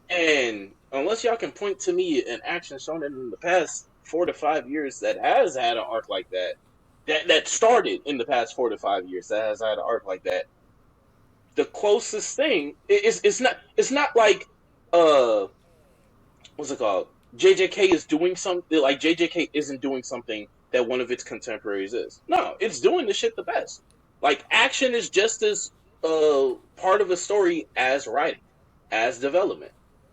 C: And unless y'all can point to me an action shonen in the past 4 to 5 years that has had an arc like that started in the past 4 to 5 years that has had an arc like that, the closest thing is it's not like what's it called? JJK is doing something like JJK isn't doing something that one of its contemporaries is. No, it's doing the shit the best. Like action is just as part of a story as writing, as development.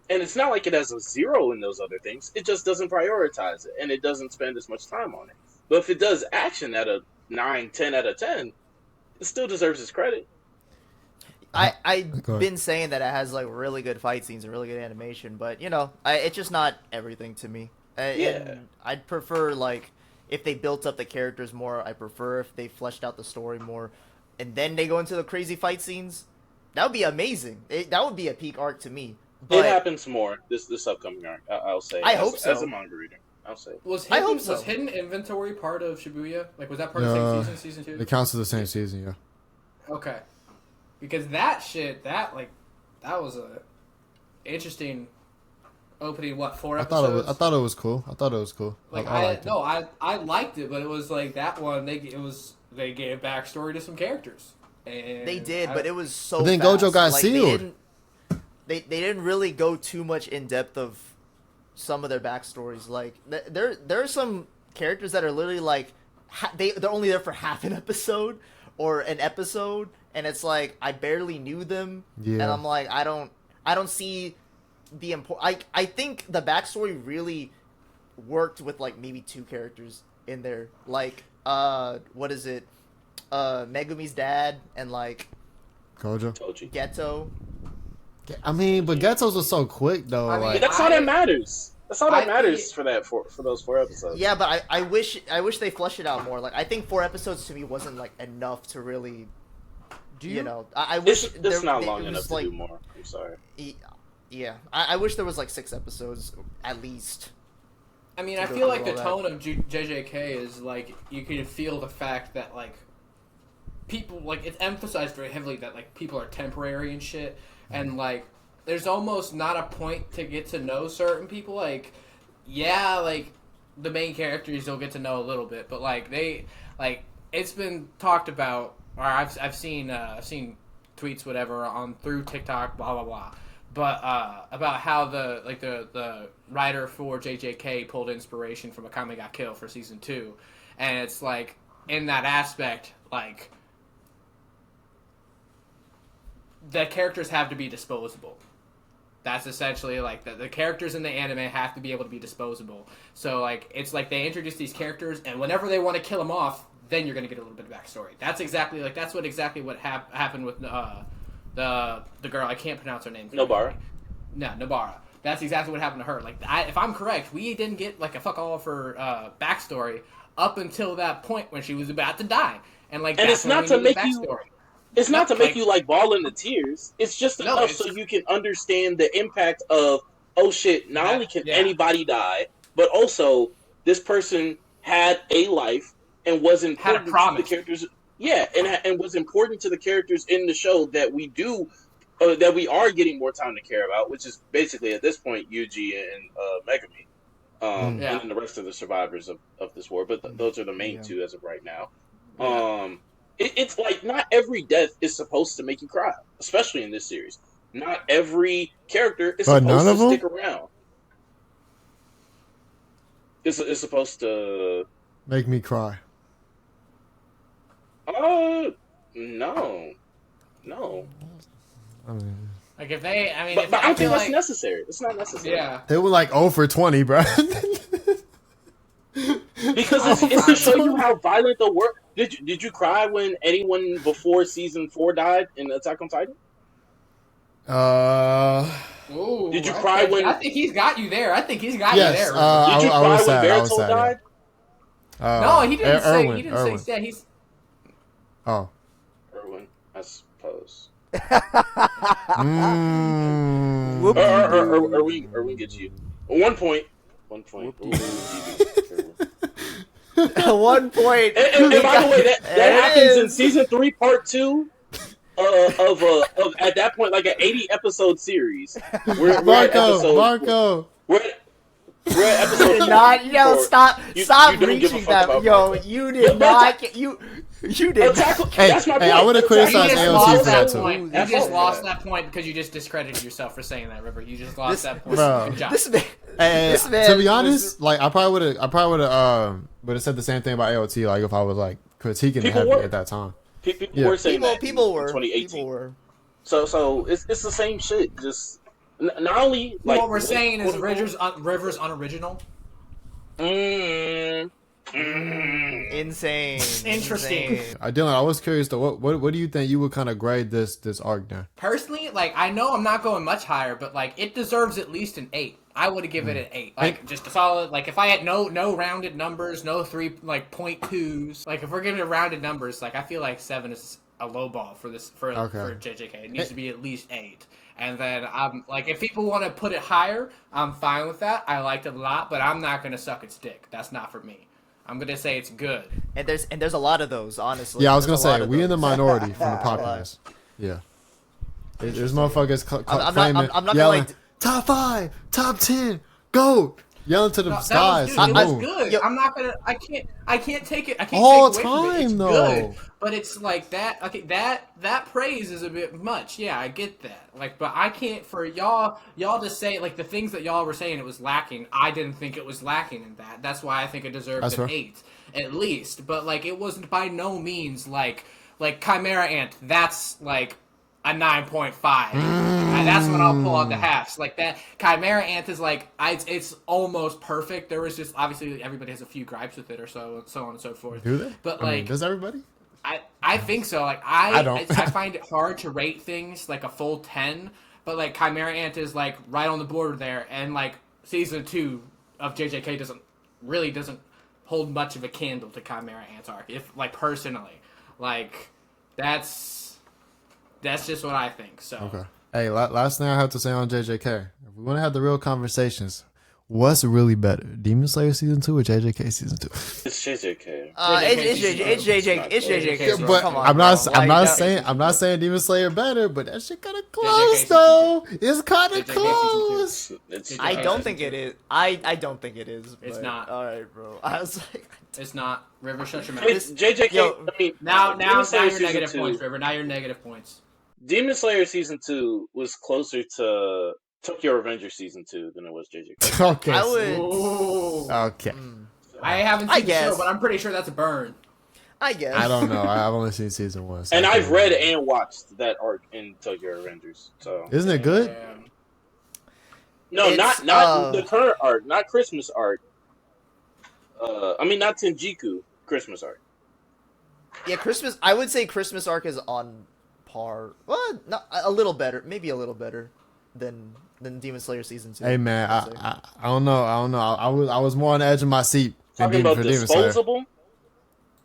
C: And it's not like it has a 0 in those other things. It just doesn't prioritize it, and it doesn't spend as much time on it. But if it does action at a 9, 10 out of 10, it still deserves its credit.
B: I've
D: Go ahead.
B: been saying that it has like really good fight scenes and really good animation, but you know, it's just not everything to me. And I'd prefer like if they built up the characters more. I prefer if they fleshed out the story more, and then they go into the crazy fight scenes. That would be amazing. That would be a peak arc to me. But
C: It happens more this upcoming arc. I'll say.
B: I hope so.
C: As a manga reader, I'll say.
B: I hope so.
A: Was Hidden Inventory part of Shibuya? Like, was that part of
D: No,
A: the same season 2?
D: It counts as the same season, yeah.
A: Okay. Because that shit, that was a interesting opening. What, 4
D: I
A: episodes?
D: thought it was cool. I thought it was cool.
A: Like
D: I liked it.
A: I liked it, but it was like that one. They gave backstory to some characters. And
B: they did, but it was so.
D: But then
B: fast.
D: Gojo got
B: Like,
D: sealed.
B: They didn't really go too much in depth of some of their backstories. Like there are some characters that are literally like they're only there for half an episode or an episode, and it's like I barely knew them, and
D: Yeah.
B: I'm like I don't see the I think the backstory really worked with like maybe 2 characters in there, like what is it, Megumi's dad and like
D: Gojo.
C: Toji.
B: Ghetto.
D: I mean, but Ghetto's was so quick though.
A: I mean,
D: Like,
C: That's all that matters. That's all that
A: I
C: matters
A: think-
C: for those 4 episodes.
B: Yeah, but I wish they fleshed it out more. Like I think 4 episodes to me wasn't like enough to really, you know. I wish
C: It's not
B: it
C: long
B: was,
C: enough to
B: like,
C: do more. I'm sorry.
B: Yeah, I wish there was like 6 episodes at least.
A: I mean,
B: to
A: I
B: go
A: feel
B: through
A: like the
B: all that.
A: tone of JJK is like you can feel the fact that like people like it's emphasized very heavily that like people are temporary and shit, and like there's almost not a point to get to know certain people. Like, yeah, like the main characters you'll get to know a little bit, but like it's been talked about, or I've seen tweets whatever on through TikTok, blah blah blah. But about how the writer for JJK pulled inspiration from Akame ga Kill for season 2, and it's like in that aspect, like the characters have to be disposable. That's essentially like the characters in the anime have to be able to be disposable. So like it's like they introduce these characters, and whenever they want to kill them off, then you're gonna get a little bit of backstory. That's exactly what happened with the girl. I can't pronounce her name.
C: Nobara.
A: No, Nobara. That's exactly what happened to her. Like, if I'm correct, we didn't get like a fuck all of her backstory up until that point when she was about to die, and like.
C: And
A: that's
C: it's
A: when
C: not
A: we
C: to
A: needed
C: make
A: backstory.
C: you. It's not to make
A: Like-
C: you like ball into tears. It's just
A: No,
C: enough
A: it's-
C: so you can understand the impact of oh shit. Not only can
A: Yeah.
C: anybody die, but also this person had a life and was
A: Had a
C: important to
A: promise.
C: the characters. Yeah, and was important to the characters in the show that we are getting more time to care about, which is basically at this point Yuji and Megumi,
A: Yeah.
C: and then the rest of the survivors of this war. But those are the main
B: Yeah.
C: 2 as of right now.
A: Yeah.
C: It's like not every death is supposed to make you cry, especially in this series. Not every character is
D: But
C: supposed
D: none
C: to
D: of them?
C: stick around. It's supposed to.
D: make me cry.
C: No.
D: I mean,
A: Like if they, I mean,
C: But
A: if,
C: I
A: I
C: don't
A: feel
C: think that's
A: like,
C: necessary. It's not necessary.
A: yeah.
D: they were like 0 for 20, bro.
C: Because it's to show you how violent the world. Did you cry when anyone before season 4 died in Attack on Titan?
A: Ooh,
C: Did you cry when-
A: I think he's got you there. I think he's got
D: Yes,
A: you there.
C: Did you
D: I
C: cry
D: was sad.
C: when
D: I was
C: Bertolt
D: sad, yeah.
C: died?
A: no, he didn't say.
D: Erwin,
A: He didn't
D: Erwin.
A: say. He's.
D: Oh.
C: Erwin, I suppose.
D: Mm.
B: Whoop.
C: Erwin gets you. 1 point. 1 point. Ooh, Erwin.
B: At one point.
C: And by the way, that
B: There it
C: happens in
B: is.
C: season 3, part 2. Of at that point like an 80 episode series. We're at episode.
D: Marco.
C: We're at episode.
B: Did not, yo,
C: 4.
B: stop
C: You
B: stop
C: don't give a
B: reaching
C: fuck
B: that.
C: about
B: Yo,
C: Marco.
B: you did not. You did.
C: Attack,
D: Hey,
C: that's my point.
D: hey, I would've
C: Attack-
A: You
D: criticized
A: just
D: AOT
A: lost
D: for that
A: that
D: too.
A: point. You
C: That's
A: just
C: all
A: lost
C: for
A: that point because you just discredited yourself for saying that, River. You just lost
B: This-
A: that point.
D: Bro.
A: Good job.
B: This man.
D: Hey,
B: This man
D: to be
B: was-
D: honest, like I probably would have said the same thing about AOT, like if I was like critiquing it
C: People
D: heavy
C: were.
D: at that time.
C: People
D: Yeah.
C: were saying that
B: People
C: in
B: were
C: 2018.
B: people were.
C: So it's the same shit. Just not only like
A: what we're saying is
C: quote-unquote,
A: Rivers unoriginal.
C: Mm,
B: Insane.
A: Interesting.
B: Insane.
D: Dylan, I was curious though. What do you think you would kind of grade this arc now?
A: Personally, like I know I'm not going much higher, but like it deserves at least an 8. I would give it an 8. Like just a solid. Like if I had no rounded numbers, no 3 like 0.2s. Like if we're giving it rounded numbers, like I feel like 7 is a low ball for this for JJK. It needs to be at least 8. And then I'm like, if people want to put it higher, I'm fine with that. I liked it a lot, but I'm not gonna suck its dick. That's not for me. I'm gonna say it's good.
B: And there's a lot of those, honestly.
D: Yeah, I was
B: There's
D: gonna
B: a lot
D: say
B: of
D: we in the
B: those.
D: minority from the populace. Yeah, there's motherfuckers
B: I'm
D: claiming,
B: not gonna
D: yelling,
B: like
D: top 5, top 10, go, yelling to the
A: No,
D: skies.
A: that was,
D: to
A: dude,
D: the
A: it was
D: moon.
A: good.
B: Yo-
A: I'm not gonna. I can't take it. I can't
D: All
A: take away from it. It's
D: time, though.
A: good, but it's like that. Okay, that praise is a bit much. Yeah, I get that. Like, but I can't for y'all to say like the things that y'all were saying it was lacking. I didn't think it was lacking in that. That's why I think it deserves
D: That's
A: an
D: fair.
A: 8 at least. But like, it wasn't by no means like Chimera Ant. That's like a 9.5. And that's when I'll pull out the halves. Like that Chimera Ant is like it's almost perfect. There was just obviously everybody has a few gripes with it or so on and so forth.
D: Do they?
A: But
D: I mean,
A: like
D: does everybody?
A: I think so. Like
D: I don't.
A: I find it hard to rate things like a full 10, but like Chimera Ant is like right on the border there, and like season 2 of JJK doesn't hold much of a candle to Chimera Ant's arc. If like personally, like that's just what I think. So
D: Okay. Hey, last thing I have to say on JJK. If we want to have the real conversations, what's really better, Demon Slayer season 2 or JJK season 2?
C: it's JJK.
B: It's JJK.
A: Yeah,
D: But
B: Come on,
D: I'm not
B: bro.
D: I'm not
B: Like,
D: saying I'm not saying Demon Slayer better, but that shit kind of
A: JJK
D: close
A: season
D: though. It's kind of
A: JJK season 2.
D: close.
C: It's
B: I
A: JJK
B: don't think it is. I don't think it is.
A: It's
B: but-
A: not.
B: All right, bro. I was like,
A: It's not. River, shut your mouth.
C: It's JJK.
B: Yo,
C: I mean,
A: Now
C: Demon Slayer
A: you're
C: season
A: negative
C: 2
A: points, River. Now you're negative points.
C: Demon Slayer season 2 was closer to Tokyo Revenger season 2 than it was JJK.
D: Okay.
B: I would.
A: Ooh.
D: Okay.
A: I haven't
B: I
A: seen the show,
B: guess.
A: but I'm pretty sure that's a burn.
B: I guess.
D: I don't know. I've only seen season 1. So
C: And
D: I
C: I've
D: can't
C: read
D: remember.
C: and watched that arc in Tokyo Revengers. So
D: Isn't it good?
C: no,
B: It's,
C: not the current arc, not Christmas arc. I mean not Tenjiku Christmas arc.
B: Yeah, Christmas. I would say Christmas arc is on par. Well, not a little better. Maybe a little better than Demon Slayer season 2.
D: Hey man,
B: I'd say.
D: I don't know. I was more on the edge of my seat than
C: Talking
D: Demon
C: about
D: for Demon Slayer.
C: disposable.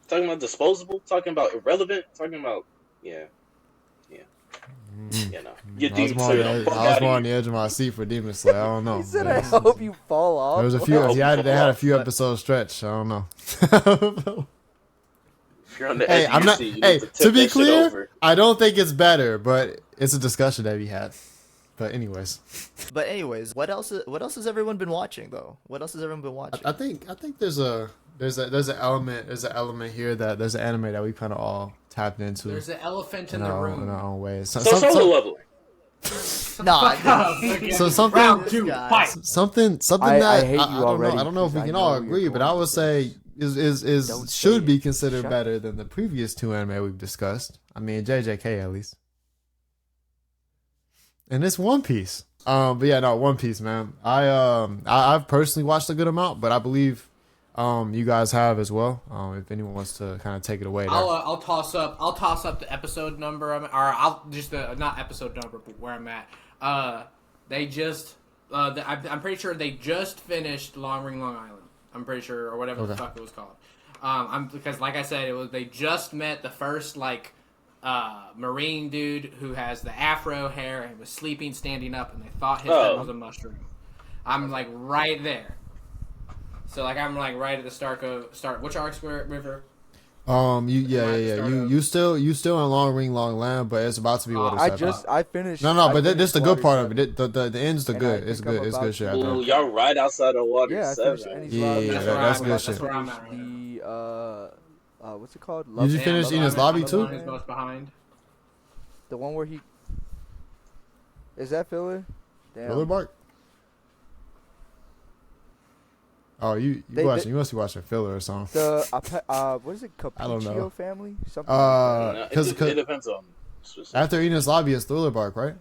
C: Talking about disposable. Talking about irrelevant. Talking about yeah. You know, your
D: I was
C: Demon
D: more on
C: Slayer.
D: the
C: don't
D: edge,
C: fuck
D: I was
C: outta
D: more
C: here.
D: on the edge of my seat for Demon Slayer. I don't know.
E: He said,
D: man.
E: "I hope you fall off."
D: There was a few.
C: Well,
D: They had a few
C: but-
D: episodes stretch. I don't know.
C: If you're on the
D: Hey,
C: edge of
D: I'm
C: your
D: not.
C: seat, you
D: Hey,
C: need to
D: to
C: tip
D: be
C: that shit
D: clear,
C: over.
D: I don't think it's better, but it's a discussion that we had. But anyways,
B: But anyways, what else has everyone been watching though? What else has everyone been watching?
D: I think there's an element here that there's an anime that we kind of all tapped into
A: There's an elephant in
D: in
A: the
D: our
A: room.
D: own ways.
C: So solo level.
B: Nah,
D: So something-
A: Round 2,
B: Guys.
A: fight.
D: something
E: I
D: that
E: hate you
D: I don't
E: already
D: know. I don't know if we
E: because
D: can
E: I
D: all
E: know you're
D: agree, but I
E: going
D: would
E: to
D: say is
E: Don't say
D: should be
E: it.
D: considered
E: Shut
D: better than the previous 2 anime we've discussed. I mean JJK at least, and it's One Piece. But yeah, no, One Piece, man. I've personally watched a good amount, but I believe you guys have as well. If anyone wants to kind of take it away, there.
A: I'll toss up the episode number, or I'll just not episode number, but where I'm at. They just, I'm pretty sure they just finished Long Ring Long Island. I'm pretty sure, or whatever the
D: Okay.
A: fuck it was called. Because like I said, they just met the first Marine dude who has the afro hair and was sleeping standing up, and they thought his head
C: Oh.
A: was a mushroom. I'm like right there. So like I'm like right at the start. Which arc square river?
D: You still in Long Ring Long Land, but it's about to be what it's
E: I finished.
D: No,
E: I
D: but this
E: finished
D: the good
E: Water
D: part of
E: 7.
D: it. The end's the
E: And
D: good.
E: I
D: It's
E: think I'm
D: good. It's
E: about
D: good shit.
E: to-
D: After.
C: Ooh, y'all right outside of Water
E: Yeah, I
C: 7.
E: finished Enies
D: Yeah,
E: Lobby.
D: yeah,
A: That's
D: that's
A: where
D: good
A: I'm
D: shit.
A: That's where I'm at right now.
E: What's it called?
D: Did you
E: Love-
D: finish
E: Love
D: Enies
E: Island?
D: Lobby
E: Love
D: too?
E: Island?
A: Is most behind.
E: The one where he is that filler? Damn.
D: Filler bark. Oh, you watching? You must be watching filler or something.
E: What is it?
D: I don't know.
E: Capriccio family? Something. Like
D: Because
C: it depends on. Specific.
D: after Enos Lobby is Thriller Bark, right?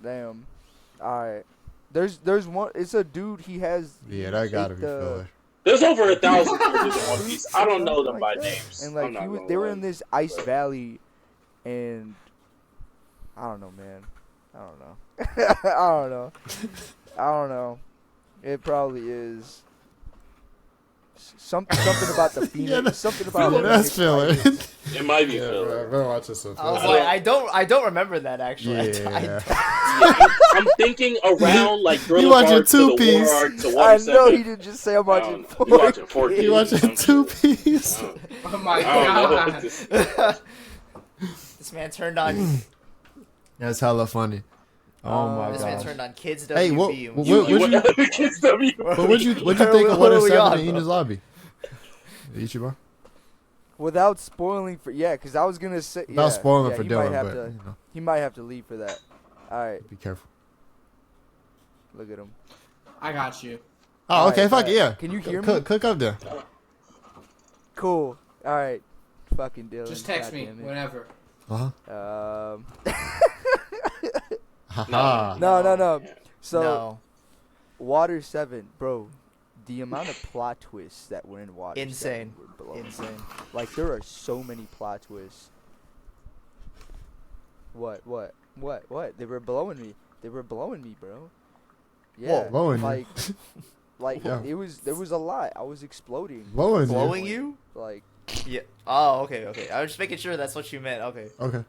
E: Damn. All right. There's one. It's a dude. He has.
D: Yeah, that gotta be filler.
C: There's over 1,000 characters in One Piece. I don't know them by names.
E: And like they were in this ice valley, and I don't know, man. I don't know. I don't know. It probably is. Something about the Phoenix. Something about the
D: that's filler.
C: It might be
D: Yeah,
C: filler.
D: bro, watch this one.
B: I was like, I don't remember that actually.
D: Yeah.
C: I'm thinking around like Thriller
D: You watching
C: Bark to the
D: Two Piece.
C: War Arc to
E: I
C: Water
E: know
C: 7.
E: he didn't just say I'm watching.
C: You watching 4K.
D: You watching Two Piece?
A: Oh my
C: I don't know.
A: god.
B: This man turned on.
D: That's hella funny. Oh my
B: This man
D: god.
B: turned on Kids WB.
D: Hey, what
C: Kids W.
D: what'd you think
B: Where
D: of Water
B: are we
D: 7
B: on,
D: in
B: bro?
D: Enos Lobby? Ichiban?
E: Without spoiling for because I was gonna say
D: Without spoiling for
E: he might
D: Dylan,
E: have
D: but
E: to,
D: you know,
E: he might have to leave for that. All right,
D: be careful.
E: look at him.
A: I got you.
D: Oh, okay,
E: Alright,
D: fuck it, yeah.
E: Can you hear me?
D: Click up there.
E: Cool. All right, fucking Dylan.
A: Just text me
E: goddamn it.
A: whenever.
D: Haha.
E: No. So
B: No.
E: Water 7, bro. The amount of plot twists that were in Water
B: Insane.
E: 7 were blowing.
B: Insane.
E: Like there are so many plot twists. What? They were blowing me. Bro. Yeah.
D: blowing you?
E: Like
D: Yeah.
E: there was a lot. I was exploding.
B: Blowing you?
E: Like
B: Yeah. Oh, okay. I was just making sure that's what you meant. Okay.
D: Okay.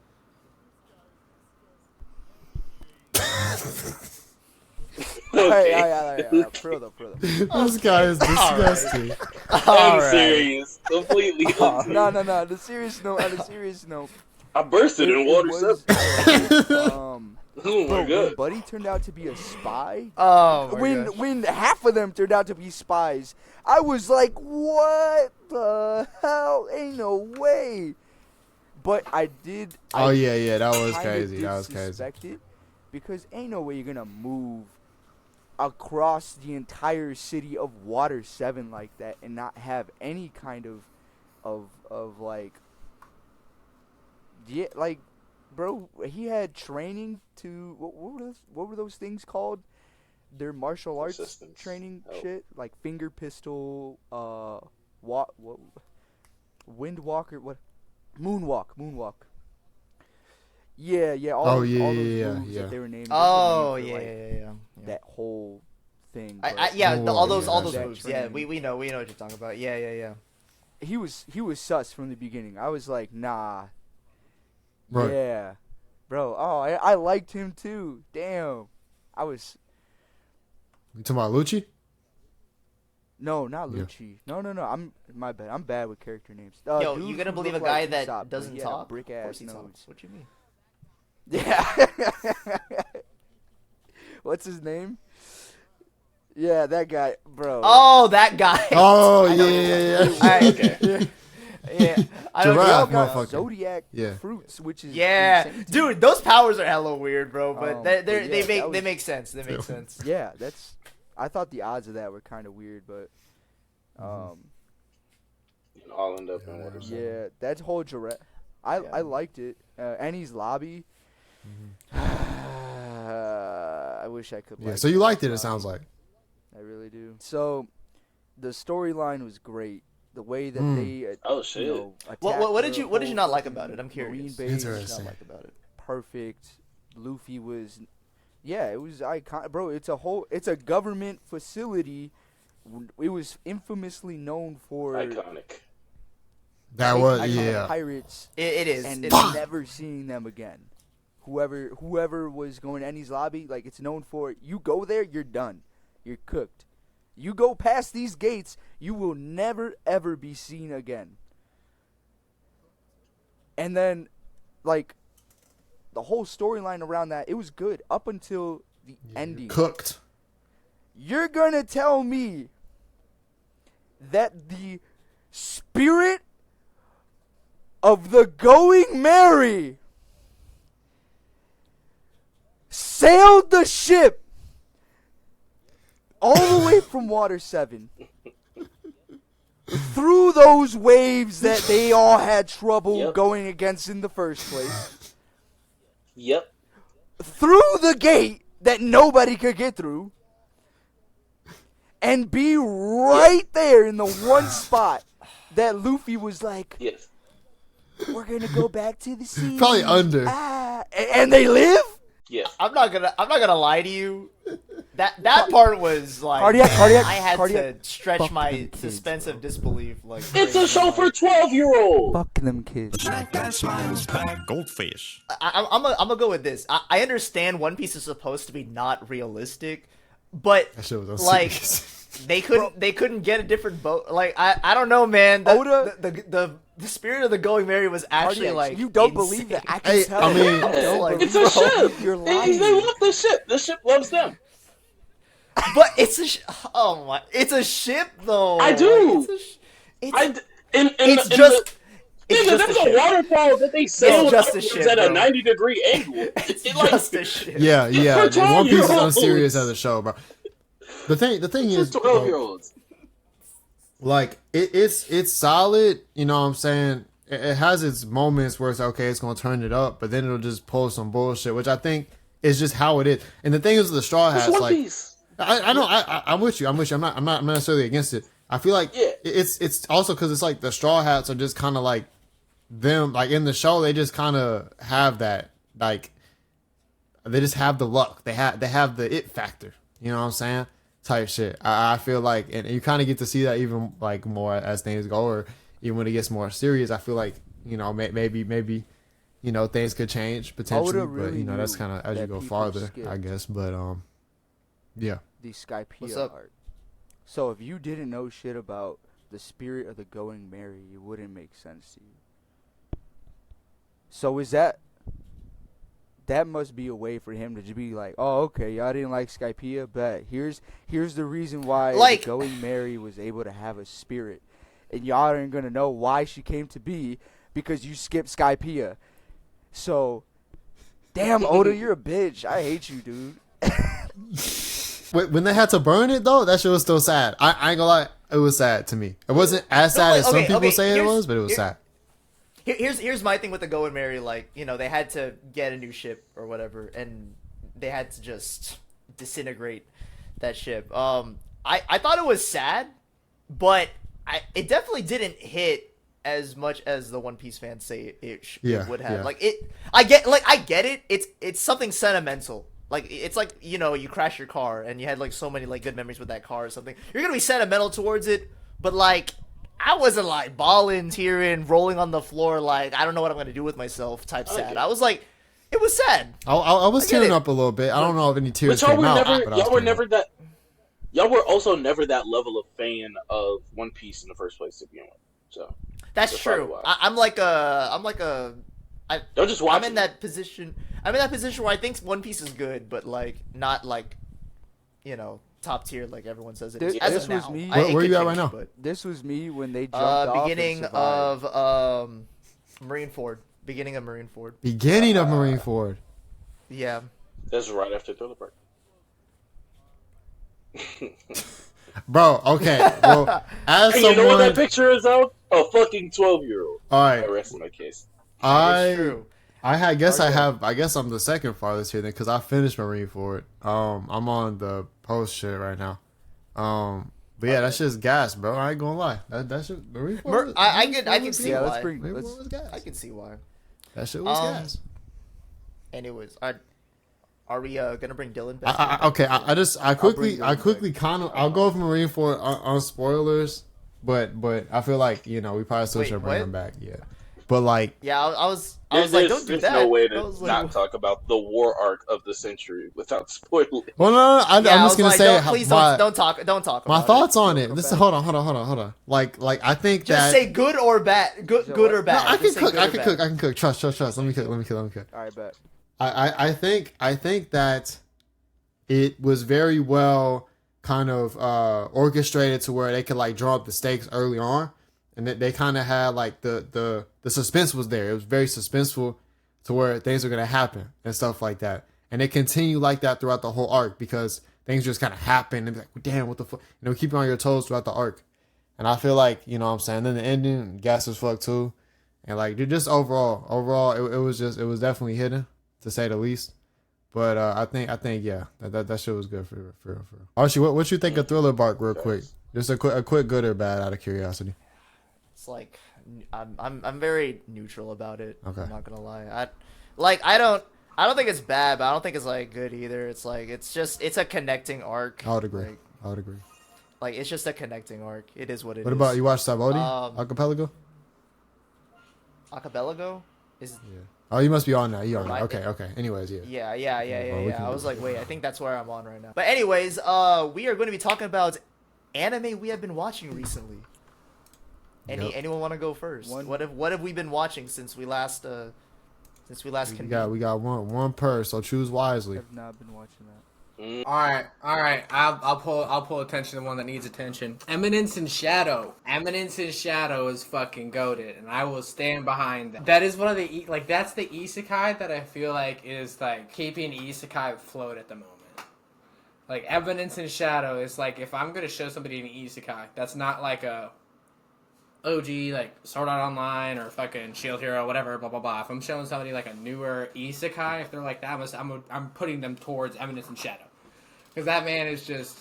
E: Hey, for real though.
D: This guy is disgusting.
C: I'm serious. Completely.
E: No. On a serious note.
C: I bursted in Water 7. Oh my
E: Bro, when
C: god.
E: Buddy turned out to be a spy.
B: Oh my gosh.
E: When half of them turned out to be spies, I was like, what the hell? Ain't no way. But I did.
D: Oh yeah, that was
E: kinda
D: crazy.
E: did
D: That was crazy.
E: suspect it, because ain't no way you're gonna move across the entire city of Water 7 like that and not have any kind of like, yeah, like, bro, he had training to what were those things called? Their martial arts
C: Assistance.
E: training
C: Oh.
E: shit, like finger pistol, windwalker, what, moonwalk. Yeah, all
D: Oh,
E: those
D: yeah.
E: moves that they were naming.
B: Oh
E: there's a name for,
B: yeah.
E: like, that whole thing.
B: I,
E: but
B: yeah,
D: Oh,
B: all those
D: yeah,
B: all those
E: that
B: moves. Yeah,
E: training.
B: we know what you're talking about. Yeah.
E: He was sus from the beginning. I was like, nah.
D: Right.
E: Yeah, bro. Oh, I liked him too. Damn. I was.
D: You talking about Lucci?
E: No, not
D: Yeah.
E: Lucci. No. I'm my bad. I'm bad with character names.
B: Yo,
E: dude
B: you gonna
E: who
B: believe a
E: looked
B: guy
E: like
B: that
E: Usopp, but
B: doesn't
E: he had a
B: talk?
E: brick
B: Of course
E: ass
B: he
E: nose.
B: talks. What you mean?
E: Yeah. What's his name? Yeah, that guy, bro.
B: Oh, that guy.
D: Oh
B: I know
D: yeah.
B: Alright,
C: Okay.
B: Yeah, I don't
E: They all
D: Giraffe,
E: got
D: motherfucker.
E: Zodiac
D: Yeah.
E: fruits, which is
B: Yeah,
E: insane to me.
B: dude, those powers are hella weird, bro. But
E: But
B: they
E: yeah,
B: make
E: that
B: they
E: was-
B: make sense. They make sense.
E: Yeah, that's. I thought the odds of that were kind of weird, but
D: Mm-hmm.
C: You all end up in Water 7.
E: yeah, that whole giraffe. I
B: Yeah.
E: liked it. Annie's lobby. I wish I could.
D: Yeah.
E: like
D: So you liked it? It
E: lobby.
D: sounds like.
E: I really do. So, the storyline was great. The way that they,
C: Oh, shit.
B: What did
E: attacked
B: you
E: the
B: did you not
E: whole
B: like about it? I'm
E: Marine
B: curious.
E: base.
B: What did you
D: Interesting.
B: not like about it?
E: Perfect. Luffy was, yeah, it was icon, bro. It's a government facility. It was infamously known for
C: Iconic.
D: That was
E: iconic pirates
B: It is.
E: and
B: It's-
E: never seeing them again. Whoever was going to Annie's lobby, like, it's known for, you go there, you're done, you're cooked. You go past these gates, you will never ever be seen again. And then, like, the whole storyline around that, it was good up until the ending.
D: cooked.
E: You're gonna tell me that the spirit of the Going Merry sailed the ship all the way from Water 7 through those waves that they all had trouble going against in the first place.
C: Yep.
E: Through the gate that nobody could get through. And be right there in the one spot that Luffy was like,
C: Yes.
E: we're going to go back to the sea.
D: Probably under.
E: And they live?
C: Yes.
B: I'm not gonna lie to you. That part was like
E: Cardiac.
B: I had to stretch
E: Fuck
B: my
E: them kids,
B: suspense
E: bro.
B: of disbelief. Like
C: It's a show for 12-year-olds.
E: Fuck them kids.
F: Goldfish.
B: I'm gonna go with this. I understand One Piece is supposed to be not realistic, but
D: That shit was
B: like
D: unserious.
B: they couldn't get a different boat. Like I don't know, man.
E: Oda-
B: The spirit of the Going Merry was actually
E: Cardiac,
B: like
E: you don't
B: insane.
E: believe that. I can
D: Hey,
E: tell.
D: I mean-
E: don't
B: Like,
C: It's
E: believe
C: a ship.
E: You're
C: They
E: lying.
C: love the ship. The ship loves them.
B: But it's it's a ship though.
C: I do.
B: It's a it's,
C: I,
B: it's just. It's
C: Nigga,
B: just
C: there's
B: a
C: a
B: ship.
C: waterfall that they sail
B: just a
C: upwards
B: ship,
C: at a
B: bro.
C: 90-degree angle.
B: It's
C: It, like,
B: just a ship.
D: Yeah.
C: For
D: One Piece is
C: 12-year-olds.
D: unserious as a show, bro. The thing is,
C: for 12-year-olds.
D: like it's solid. You know what I'm saying? It has its moments where it's okay, it's gonna turn it up, but then it'll just pull some bullshit, which I think is just how it is. And the thing is, with the Straw
C: It's
D: Hats,
C: One
D: like
C: Piece.
D: I know, I'm with you. I'm not necessarily against it. I feel like
C: Yeah.
D: it's also because it's like the Straw Hats are just kind of like them, like in the show, they just kind of have that, like they just have the luck. They have the it factor. You know what I'm saying? Type shit. I feel like, and you kind of get to see that even like more as things go, or even when it gets more serious. I feel like, you know, maybe you know, things could change potentially,
E: Oda
D: but
E: really
D: you know, that's
E: knew
D: kind of as you
E: that
D: go
E: people
D: farther,
E: skipped.
D: I guess. But yeah.
E: The
B: What's
E: Skypiea
B: up?
E: art. So if you didn't know shit about the spirit of the Going Merry, it wouldn't make sense to you. So is that must be a way for him to just be like, oh, okay, y'all didn't like Skypiea, but here's the reason why
B: Like-
E: the Going Merry was able to have a spirit, and y'all aren't gonna know why she came to be because you skipped Skypiea. So, damn, Oda, you're a bitch. I hate you, dude.
D: When they had to burn it though, that shit was still sad. I ain't gonna lie, it was sad to me. It wasn't as sad
B: like,
D: as some
B: okay,
D: people
B: okay,
D: say it
B: here's-
D: was, but it was
B: here-
D: sad.
B: Here's my thing with the Going Merry. Like, you know, they had to get a new ship or whatever, and they had to just disintegrate that ship. I thought it was sad, but it definitely didn't hit as much as the One Piece fans say it would have.
D: Yeah.
B: Like I get it. It's something sentimental. Like, it's like, you know, you crash your car and you had like so many like good memories with that car or something. You're gonna be sentimental towards it, but like, I wasn't like bawling, tearing, rolling on the floor like I don't know what I'm gonna do with myself type sad. I was like, it was sad.
D: I was
B: I get
D: tearing
B: it.
D: up a little bit. I don't know if any tears
C: But y'all
D: came
C: were
D: out.
C: never,
D: but I was
C: y'all were
D: tearing
C: never
D: up.
C: that. Y'all were also never that level of fan of One Piece in the first place to begin with. So
B: That's
C: That's probably
B: true.
C: why.
B: I'm like a.
C: y'all just watch.
B: I'm in that position. I'm in that position where I think One Piece is good, but like not like, you know, top tier like everyone says it is.
E: This-
B: As
E: this
B: of
E: was
B: now.
E: me-
B: It
D: Where
B: could
D: you at
B: change,
D: right now?
B: but,
E: This was me when they jumped off
B: beginning
E: and survived.
B: of Marine Ford. Beginning of Marine Ford.
D: Beginning of Marine Ford.
B: Yeah.
C: That's right after Thriller Park.
D: Bro, okay. Well, as
C: Hey, you know what that
D: someone,
C: picture is of? A fucking 12-year-old.
D: all
C: I
D: right,
C: rest my case.
B: It's
D: I
B: true.
D: I guess I guess I'm the second farthest here then, because I finished Marine Ford. I'm on the post shit right now. But yeah, that's just gas, bro. I ain't gonna lie. That shit, Marine Ford.
B: I can see
E: Yeah,
B: why.
E: let's bring.
D: Marine
E: Let's,
D: Ford was gas.
B: I can see why.
D: That shit was gas.
B: Anyways, are we gonna bring Dylan back?
D: I quickly
E: Dylan
D: kind of I'll go for Marine Ford on spoilers, but I feel like, you know, we probably still
B: Wait,
D: should bring
B: what?
D: him back. Yeah, but like
B: Yeah, I was like, don't do
C: There's
B: that.
C: no way
B: I
C: to
B: was like,
C: not talk about the war arc of the century without spoiling.
D: well no, I'm
B: Yeah, I
D: just
B: was
D: gonna
B: like,
D: say
B: don't, please
D: my,
B: don't talk
D: my
B: about
D: thoughts
B: it.
D: on it. This hold on. Like I think
B: Just
D: that
B: say good or bad. Good or
D: no,
B: bad.
D: I can
B: Just say
D: cook.
B: good
D: I
B: or
D: can
B: bad.
D: cook. I can cook. Trust. Let me cook.
E: all right, bet.
D: I think that it was very well kind of orchestrated to where they could like draw up the stakes early on, and they kind of had like the suspense was there. It was very suspenseful to where things are gonna happen and stuff like that, and it continued like that throughout the whole arc because things just kind of happen and be like, damn, what the fuck? You know, keep you on your toes throughout the arc. And I feel like, you know what I'm saying, then the ending, gas as fuck too. And like, dude, just overall, it was definitely hidden, to say the least. But I think yeah, that shit was good for real. Archie, what you think of Thriller Bark, real quick? Just a quick good or bad out of curiosity.
B: It's like I'm very neutral about it.
D: Okay.
B: I'm not gonna lie. I don't think it's bad, but I don't think it's like good either. It's like it's a connecting arc.
D: I would agree.
B: Like it's just a connecting arc. It is what it is.
D: What about you? Watch Sabodi? Archipelago?
B: Archipelago is.
D: Yeah. Oh, you must be on that. You on
B: Am
D: that.
B: I-
D: Okay. Anyways, yeah.
B: Yeah. I was like, wait, I think that's where I'm on right now. But anyways, we are going to be talking about anime we have been watching recently. Anyone want to go first? What have we been watching since we last convened?
D: We got one per, so choose wisely.
E: I've not been watching that.
A: All right. I'll pull attention to one that needs attention. Eminence in Shadow. Eminence in Shadow is fucking goated, and I will stand behind that. That is one of the that's the isekai that I feel like is like keeping isekai afloat at the moment. Like Eminence in Shadow is like, if I'm gonna show somebody an isekai, that's not like a OG like Sword Art Online or fucking Shield Hero, whatever, blah blah blah. If I'm showing somebody like a newer isekai, if they're like that, I'm putting them towards Eminence in Shadow, because that man is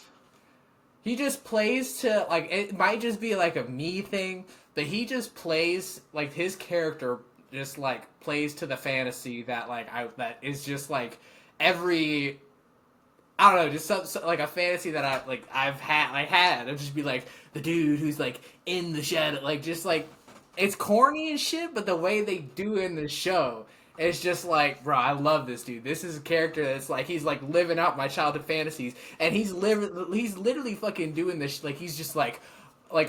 A: he just plays to, like, it might just be like a me thing, but he just plays like his character just like plays to the fantasy that that is just like every. I don't know, just like a fantasy that I've had. I'd just be like the dude who's like in the shadow, like just like it's corny and shit, but the way they do it in the show, it's just like, bro, I love this dude. This is a character that's like he's like living out my childhood fantasies, and he's literally fucking doing this. Like he's just like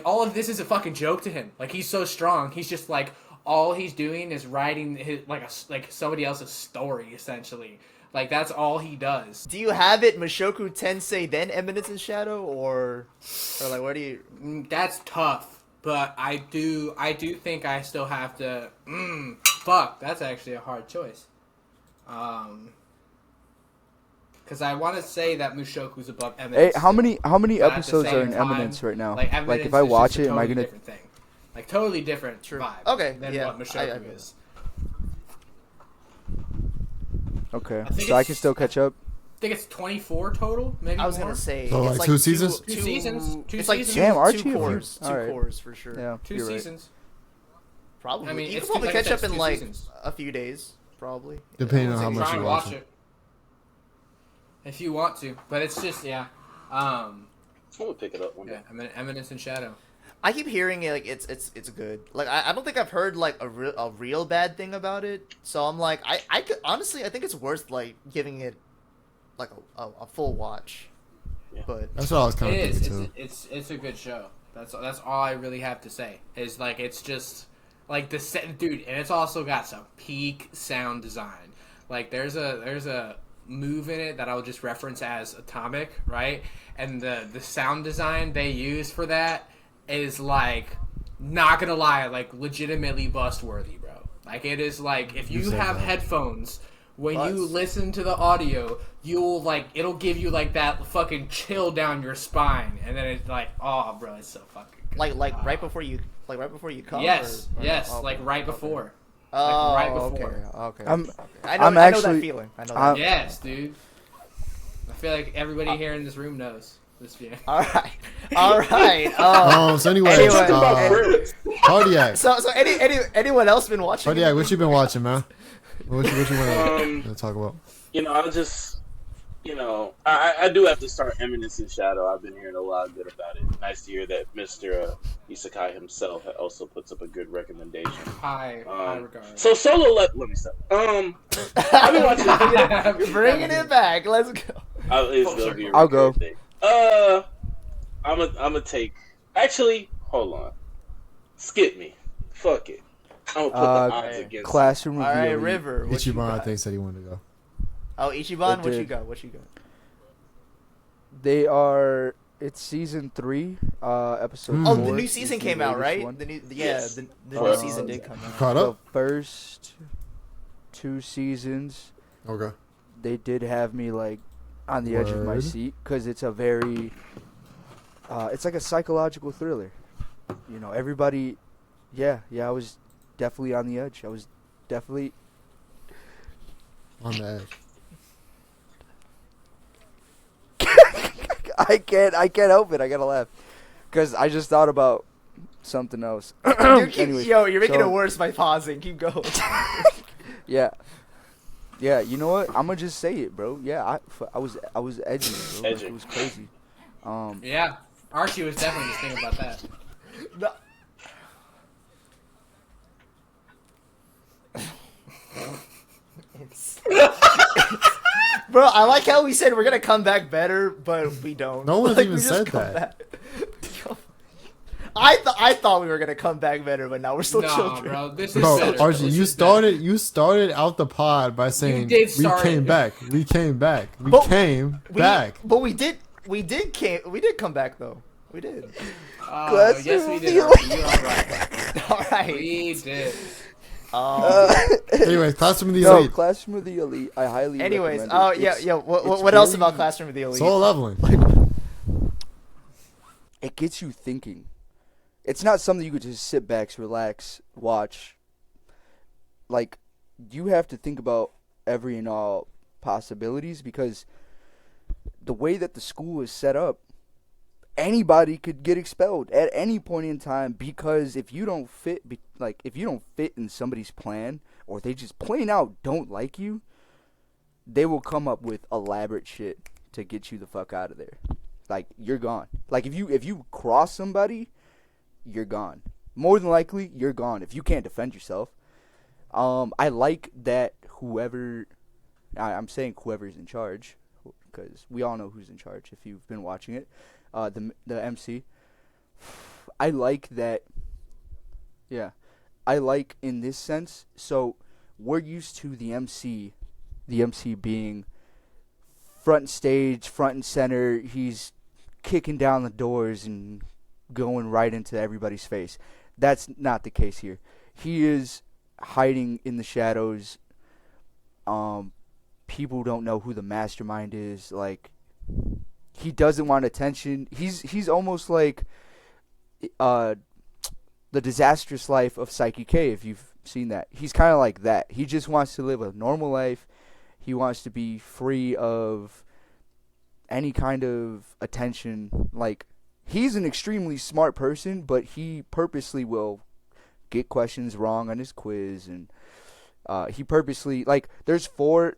A: all of this is a fucking joke to him. Like he's so strong. He's just like all he's doing is writing his like somebody else's story essentially. Like, that's all he does.
B: Do you have it Mushoku Tensei then Eminence in Shadow, or like where do you?
A: That's tough, but I do think I still have to. Fuck, that's actually a hard choice. Because I want to say that Mushoku's above Eminence.
E: Hey, how many
A: but
E: episodes
A: at the
E: are in
A: same time,
E: Eminence right now?
A: Like, Eminence
E: if I
A: is
E: watch
A: just a
E: it, am I
A: totally
E: gonna?
A: different thing. Like totally different vibe.
B: Okay,
A: Than
B: yeah,
A: what Mushoku
B: I
A: is.
E: Okay,
A: I think
E: so I can still catch up.
A: I think it's 24 total. Maybe
B: I was
A: more.
B: gonna say
D: So,
B: it's
D: like, two seasons?
A: Two seasons.
B: It's like two,
E: Damn, Archie,
B: two cores,
E: all right.
B: for sure.
E: Yeah,
A: Two
E: you're right.
A: seasons.
B: Probably.
A: I mean,
B: you
A: it's
B: could probably
A: like I
B: catch
A: said,
B: up in
A: two
B: like
A: seasons.
B: a few days, probably.
D: Depending on how much
A: Try
D: you
A: and
D: watch
A: watch
D: it.
A: it. If you want to, but it's just
C: I'm gonna pick it up one day.
A: yeah. Eminence in Shadow.
B: I keep hearing it like it's good. Like I don't think I've heard like a real bad thing about it. So I'm like I could honestly I think it's worth like giving it like a full watch.
C: Yeah.
B: But
D: That's what I was kind of
A: It
D: thinking
A: is.
D: too.
A: It's a good show. That's all I really have to say. Is like it's just like the set, dude, and it's also got some peak sound design. Like there's a move in it that I'll just reference as Atomic, right? And the sound design they use for that is like, not gonna lie, like legitimately bust worthy, bro. Like it is like if you
D: said
A: have
D: that.
A: headphones. When you
B: Buzz.
A: listen to the audio, you'll like it'll give you like that fucking chill down your spine, and then it's like, oh, bro, it's so fucking good.
B: like right before you come.
A: Yes,
B: or
A: yes,
B: no?
A: like right before.
B: Oh,
A: right before.
B: Okay.
E: I'm
B: I know that
E: actually-
B: feeling. I know that.
A: Yes, dude. I feel like everybody here in this room knows this feeling.
B: All right.
D: So anyway,
B: Anyway.
D: Cardiac.
B: So anyone else been watching?
D: Cardiac, what you been watching, man? What you want to
C: Um,
D: talk about?
C: I just, I do have to start Eminence in Shadow. I've been hearing a lot good about it. Nice to hear that Mr. Isekai himself also puts up a good recommendation.
A: High regard.
C: So Solo, let me stop. I've been watching.
B: You're bringing it back. Let's go.
C: It's gonna be a
E: I'll go.
C: thing. I'm gonna take. Actually, hold on. Skip me. Fuck it. I'm gonna put the odds against.
E: Classroom
B: All right,
E: review.
B: River. What you
D: Ichiban, I
B: got?
D: think, said he wanted to go.
B: Oh, Ichiban.
E: They
B: What you
E: did.
B: got? What you got?
E: They are. It's season 3, episode.
D: Mm.
B: Oh,
E: 4
B: the new
E: is
B: season
E: the
B: came out,
E: latest
B: right?
E: one.
B: The new
C: Yes.
B: the new
C: Uh,
B: season did come out.
D: Caught
E: The
D: up?
E: first 2 seasons,
D: Okay.
E: they did have me like on the edge of my
D: Word.
E: seat because it's a very, it's like a psychological thriller. You know, everybody, yeah, I was definitely on the edge. I was definitely.
D: On the edge.
E: I can't help it. I gotta laugh because I just thought about something else. Anyways,
B: you're making
E: so-
B: it worse by pausing. Keep going.
E: Yeah. Yeah, you know what? I'm gonna just say it, bro. Yeah, I was edging, bro. Like,
C: Edging.
E: it was crazy.
A: Yeah, Archie was definitely just thinking about that.
B: Bro, I like how we said we're gonna come back better, but we don't.
D: No one's
B: Like,
D: even
B: we just
D: said
B: come
D: that.
B: back. I thought we were gonna come back better, but now we're still
A: Nah,
B: children.
A: bro, this is
D: Bro,
A: better.
D: Archie,
A: This
D: you
A: is better.
D: started out the pod by saying
A: did
D: we
A: start
D: came
A: it.
D: back. We came back. We
B: But
D: came back.
B: But we did come back though. We did.
A: Oh, yes, we did. Archie. You're all right.
B: All right.
A: We did.
D: Anyways, Classroom of the
E: No,
D: Elite.
E: Classroom of the Elite. I highly
B: Anyways,
E: recommend it.
B: yeah.
E: It's
B: What else
E: very-
B: about Classroom of the Elite?
D: Soul leveling.
E: It gets you thinking. It's not something you could just sit back, relax, watch. Like, you have to think about every and all possibilities because the way that the school is set up, anybody could get expelled at any point in time because if you don't fit, if you don't fit in somebody's plan or they just plain out don't like you, they will come up with elaborate shit to get you the fuck out of there. Like, you're gone. Like, if you cross somebody, you're gone. More than likely, you're gone if you can't defend yourself. I like that I'm saying whoever's in charge, because we all know who's in charge if you've been watching it. The MC. I like that. Yeah, I like in this sense. So we're used to the MC being front stage, front and center. He's kicking down the doors and going right into everybody's face. That's not the case here. He is hiding in the shadows. People don't know who the mastermind is. Like, he doesn't want attention. He's almost like the Disastrous Life of Psyche K, if you've seen that. He's kind of like that. He just wants to live a normal life. He wants to be free of any kind of attention. Like, he's an extremely smart person, but he purposely will get questions wrong on his quiz, and he purposely, like, there's four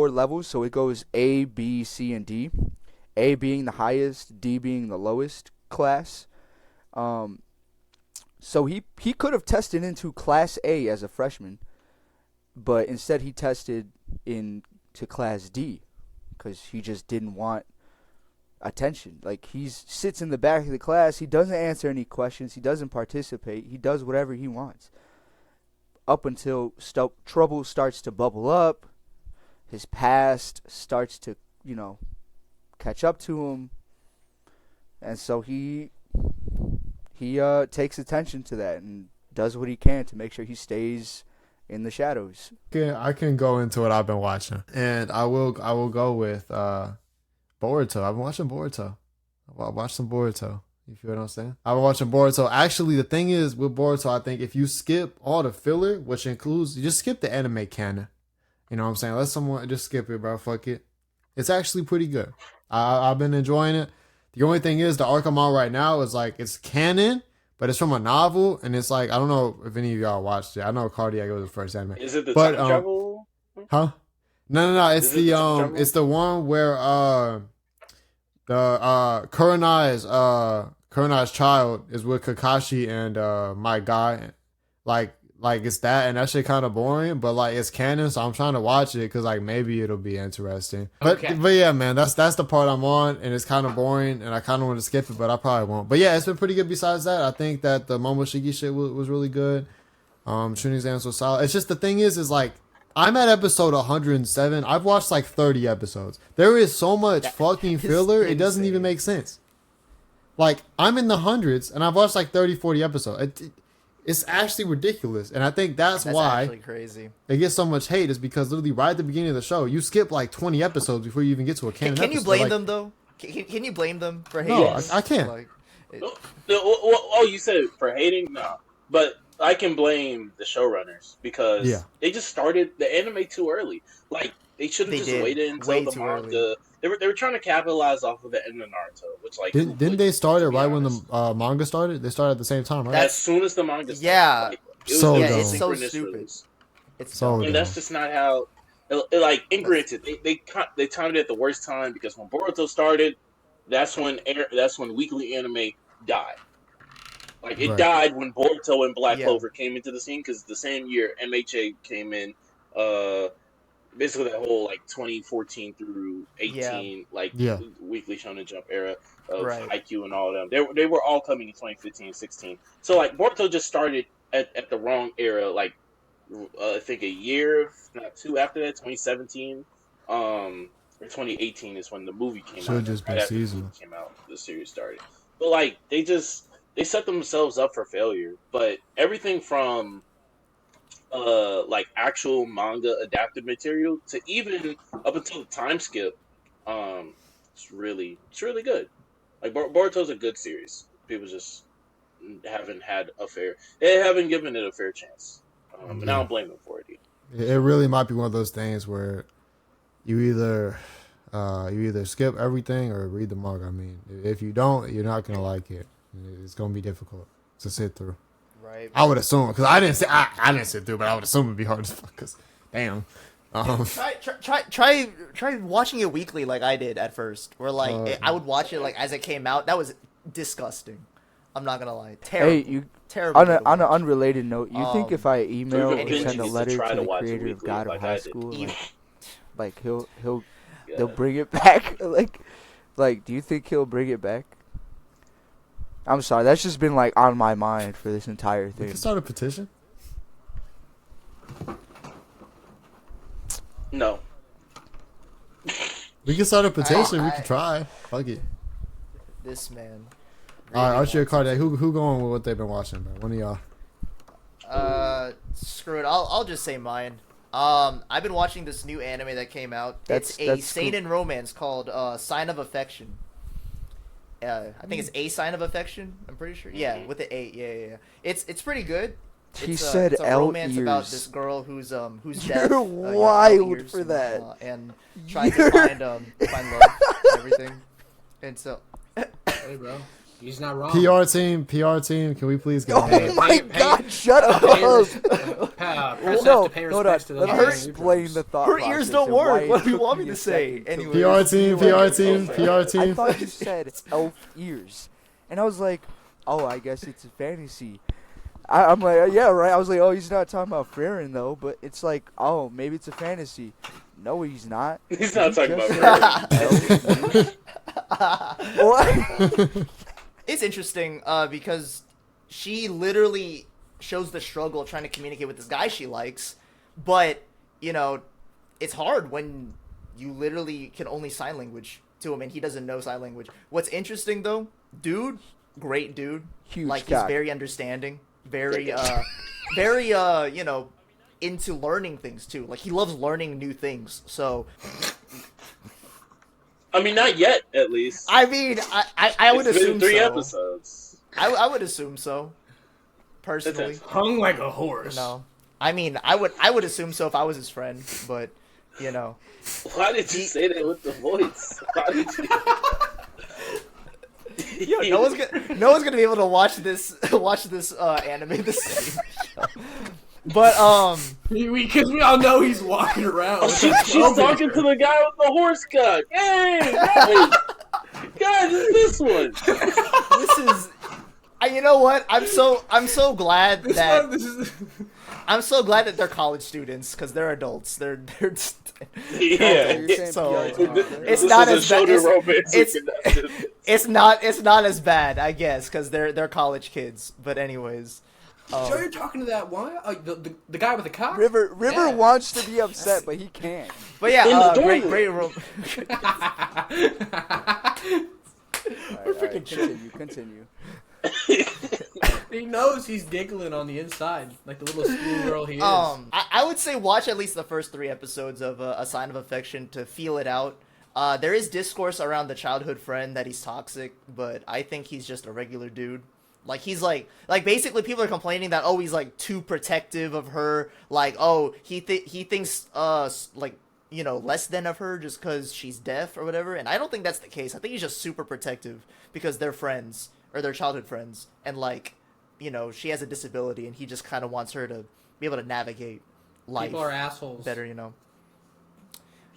E: levels, so it goes A, B, C, and D. A being the highest, D being the lowest class. So he could have tested into Class A as a freshman, but instead he tested into Class D because he just didn't want attention. Like, he sits in the back of the class. He doesn't answer any questions. He doesn't participate. He does whatever he wants. Up until trouble starts to bubble up, his past starts to, catch up to him, and so he takes attention to that and does what he can to make sure he stays in the shadows.
D: I can go into what I've been watching, and I will go with Boruto. I've been watching Boruto. I watched some Boruto. You feel what I'm saying? I've been watching Boruto. Actually, the thing is with Boruto, I think if you skip all the filler, which includes, you just skip the anime canon. You know what I'm saying? Let someone just skip it, bro. Fuck it. It's actually pretty good. I've been enjoying it. The only thing is, the arc I'm on right now is like, it's canon, but it's from a novel, and it's like, I don't know if any of y'all watched it. I know Cardiac was the first anime.
C: Is it the
D: But,
C: time travel?
D: Huh? No. It's
C: Is it the time travel?
D: it's the one where the Kurenai's child is with Kakashi and my guy. Like it's that, and that shit kind of boring, but like it's canon, so I'm trying to watch it because like maybe it'll be interesting. But
A: Okay.
D: but yeah, man, that's the part I'm on, and it's kind of boring, and I kind of want to skip it, but I probably won't. But yeah, it's been pretty good. Besides that, I think that the Momoshiki shit was really good. Shooting exams was solid. It's just the thing is like, I'm at episode 107. I've watched like 30 episodes. There is so much fucking filler, it doesn't even make sense. Like, I'm in the hundreds, and I've watched like 30, 40 episodes. it's actually ridiculous. And I think that's
B: That's
D: why
B: actually crazy.
D: it gets so much hate, is because literally right at the beginning of the show, you skip like 20 episodes before you even get to a canon
B: Can you
D: episode.
B: blame
D: Like,
B: them though? Can you blame them for hating?
D: No,
C: Yes.
D: I can't.
B: Like,
C: Oh, you said for hating? No. But I can blame the showrunners because
D: Yeah.
C: they just started the anime too early. Like, they should have
B: They
C: just
B: did.
C: waited until
B: Way
C: the
B: too
C: manga.
B: early.
C: They were trying to capitalize off of the end of Naruto, which like
D: Didn't they start it
C: to be
D: right when
C: honest.
D: the manga started? They started at the same time, right?
C: As soon as the manga started.
B: Yeah.
C: Like, it was
D: So
C: a
B: yeah,
D: dumb.
B: it's so
C: synchronous
B: stupid.
C: release.
B: It's
D: So
B: dumb.
D: dumb.
C: And that's just not how. Like, and granted, they timed it at the worst time because when Boruto started, that's when weekly anime died. Like, it
D: Right.
C: died when Boruto and Black
B: Yeah.
C: Clover came into the scene because the same year MHA came in. Basically that whole like 2014 through 18 like
D: Yeah.
C: weekly Shonen Jump era of
B: Right.
C: Haikyuu and all of them. They were all coming in 2015, 16. So like Boruto just started at the wrong era. Like I think a year, not two after that, 2017. Or 2018 is when the movie came
D: Should've
C: out.
D: just been
C: Right after the
D: seasonal.
C: movie came out, the series started. But like they set themselves up for failure. But everything from like actual manga adapted material to even up until the time skip, it's really good. Like Boruto's a good series. People just haven't they haven't given it a fair chance. And I don't blame them for it either.
D: It really might be one of those things where you either skip everything or read the manga. I mean, if you don't, you're not gonna like it. It's gonna be difficult to sit through.
B: Right.
D: I would assume, because I didn't sit through, but I would assume it'd be hard as fuck. Cause damn.
B: Try watching it weekly like I did at first. Where like I would watch it like as it came out. That was disgusting. I'm not gonna lie. Terrible.
E: Hey, you
B: terrible.
E: on
B: to
E: an
B: watch.
E: unrelated note, you think if I email or
C: Anyways,
E: send a
C: you should
E: letter
C: try
E: to
C: to
E: the
C: watch it
E: creator of
C: weekly
E: God
C: like
E: of
C: I
E: High
C: did.
E: School, like they'll
C: Yeah.
E: they'll bring it back? like, do you think he'll bring it back? I'm sorry, that's just been like on my mind for this entire
D: We
E: thing.
D: can start a petition.
C: No.
D: We can start a petition. We
B: I-
D: can try. Fuck it.
B: This man.
D: All right, Archie or Cardiac, who going with what they've been watching, bro? One of y'all.
B: Screw it. I'll just say mine. I've been watching this new anime that came out. It's a
E: That's
B: seinen romance called Sign of Affection. I think it's A Sign of Affection. I'm pretty sure. Yeah, with the A. Yeah. It's pretty good.
E: He
B: It's
E: said
B: it's a
E: L
B: romance about
E: ears.
B: this girl who's deaf.
E: You're
B: L
E: wild
B: ears,
E: for that.
B: And trying to find love and everything. And so
A: Hey, bro. He's not wrong.
D: PR team, can we please go?
E: Oh
D: ahead?
E: my God! Shut up.
A: Press
E: No,
A: F to pay
E: hold on.
A: respects to those
E: Let me
A: guys.
E: explain the thought
B: her ears
E: process
B: don't
E: and why
B: work.
E: it
B: What do you
E: took
B: want me
E: a
B: to say?
E: second to
B: Anyway.
D: PR team, PR
E: I
D: team.
E: thought you said elf ears, and I was like, oh, I guess it's a fantasy. I'm like, yeah, right. I was like, oh, he's not talking about Frieren though, but it's like, oh, maybe it's a fantasy. No, he's not.
C: He's not talking about
E: Frieren. What?
B: It's interesting because she literally shows the struggle of trying to communicate with this guy she likes, but it's hard when you literally can only sign language to him and he doesn't know sign language. What's interesting though, dude, great dude,
E: Huge
B: like
E: cock.
B: he's very understanding, very into learning things too. Like he loves learning new things. So
C: I mean, not yet, at least.
B: I mean, I would
C: It's been
B: assume
C: 3
B: so.
C: episodes.
B: I would assume so. Personally,
A: Hung like a horse.
B: no. I mean, I would assume so if I was his friend, but
C: Why did you say that with the voice? Why did you?
B: no one's gonna be able to watch this anime the same. But
A: Because we all know he's walking around.
C: She's talking to the guy with the horse cock. Hey, guys, it's this one.
B: this is. You know what? I'm so glad that I'm so glad that they're college students because they're adults. They're
C: Yeah.
B: So
C: It's
B: not
C: a
B: as bad.
C: shoulder romance.
B: It's not as bad, I guess, because they're college kids. But anyways,
A: Sure, you're talking to that one? The guy with the cock?
E: River
A: Yeah.
E: wants to be upset, but he can't.
B: but yeah,
C: In the
B: great
C: dorm
E: All right, continue.
A: He knows he's giggling on the inside, like the little schoolgirl he is.
B: I would say watch at least the first 3 episodes of A Sign of Affection to feel it out. There is discourse around the childhood friend that he's toxic, but I think he's just a regular dude. Like, he's like basically people are complaining that, oh, he's like too protective of her. Like, oh, he thinks like, you know, less than of her just because she's deaf or whatever. And I don't think that's the case. I think he's just super protective because they're friends, or they're childhood friends, and like, you know, she has a disability and he just kind of wants her to be able to navigate life.
A: People are assholes.
B: Better, you know.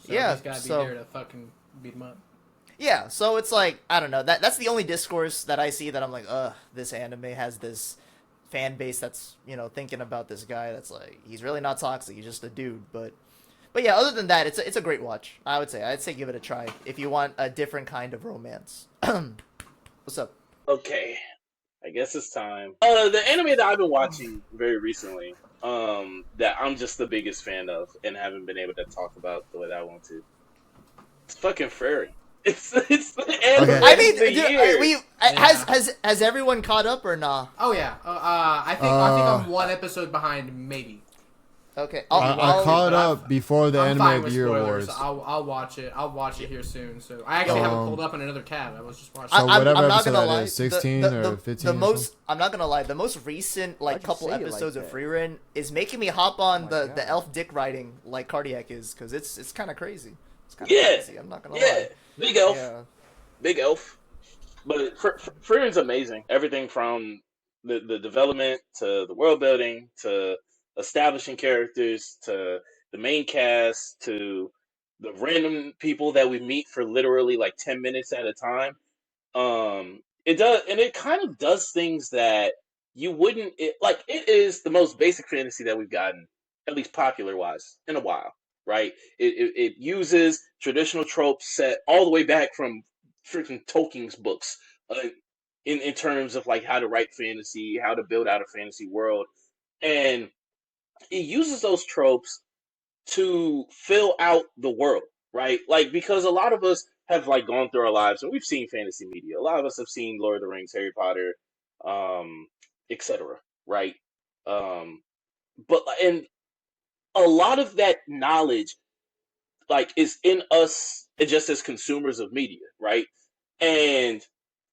A: So
B: Yeah,
A: he's gotta be
B: so-
A: there to fucking beat him up.
B: Yeah, so it's like, I don't know, that's the only discourse that I see that I'm like, ugh, this anime has this fan base that's, you know, thinking about this guy that's like, he's really not toxic, he's just a dude. But yeah, other than that, it's a great watch. I'd say give it a try if you want a different kind of romance. What's up?
C: Okay, I guess it's time. The anime that I've been watching very recently, that I'm just the biggest fan of and haven't been able to talk about the way that I want to. It's fucking Frieren. It's the anime.
D: Okay.
B: I mean,
C: of the year.
B: has everyone caught up or nah?
A: Oh yeah, I think I'm one episode behind, maybe.
B: Okay,
D: I caught
A: but
D: up before the
A: I'm
D: Anime
A: fine
D: of the
A: with
D: Year
A: spoilers.
D: Awards.
A: I'll watch it. I'll watch it here soon. So I actually have it pulled up in another tab. I was just watching.
D: So whatever
B: I'm not
D: episode
B: gonna
D: that
B: lie,
D: is, 16 or 15
B: The
D: or
B: most, I'm not gonna lie, the most recent like
E: Why'd you
B: couple
E: say it like
B: episodes of
E: that?
B: Frieren is making me hop on
E: my
B: the
E: God.
B: elf dick riding like Cardiac is, because it's kind of crazy. It's kind of
C: Yeah.
B: crazy. I'm not gonna
C: Yeah,
B: lie.
C: big elf.
B: Yeah.
C: Big elf. But Frieren's amazing. Everything from the development to the world building to establishing characters to the main cast to the random people that we meet for literally like 10 minutes at a time. It does, and it kind of does things that you wouldn't. It is the most basic fantasy that we've gotten, at least popular wise, in a while. Right? It uses traditional tropes set all the way back from freaking Tolkien's books, in terms of like how to write fantasy, how to build out a fantasy world, and it uses those tropes to fill out the world, right? Like, because a lot of us have like gone through our lives and we've seen fantasy media. A lot of us have seen Lord of the Rings, Harry Potter, etc. Right? But and a lot of that knowledge like is in us just as consumers of media, right? And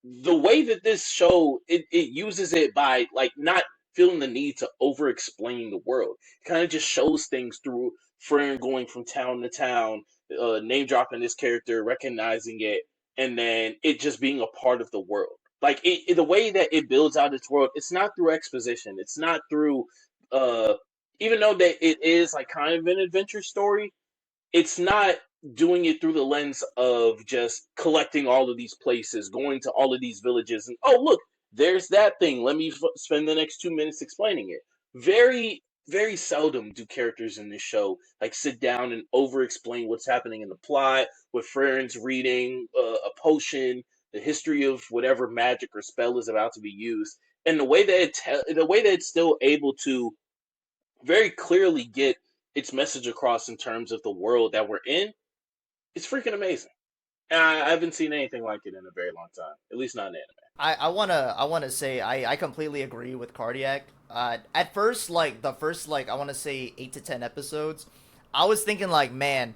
C: the way that this show it uses it by like not feeling the need to over explain the world. It kind of just shows things through Frieren going from town to town, name dropping this character, recognizing it, and then it just being a part of the world. Like the way that it builds out its world, it's not through exposition. It's not through uh even though that it is like kind of an adventure story, it's not doing it through the lens of just collecting all of these places, going to all of these villages, and oh look, there's that thing. Let me spend the next 2 minutes explaining it. Very, very seldom do characters in this show like sit down and over-explain what's happening in the plot. With Frieren's reading a potion, the history of whatever magic or spell is about to be used, and the way that it's still able to very clearly get its message across in terms of the world that we're in, it's freaking amazing. And I haven't seen anything like it in a very long time, at least not in anime.
B: I wanna say I completely agree with Cardiac. At first, like the first like I wanna say 8 to 10 episodes, I was thinking like, man,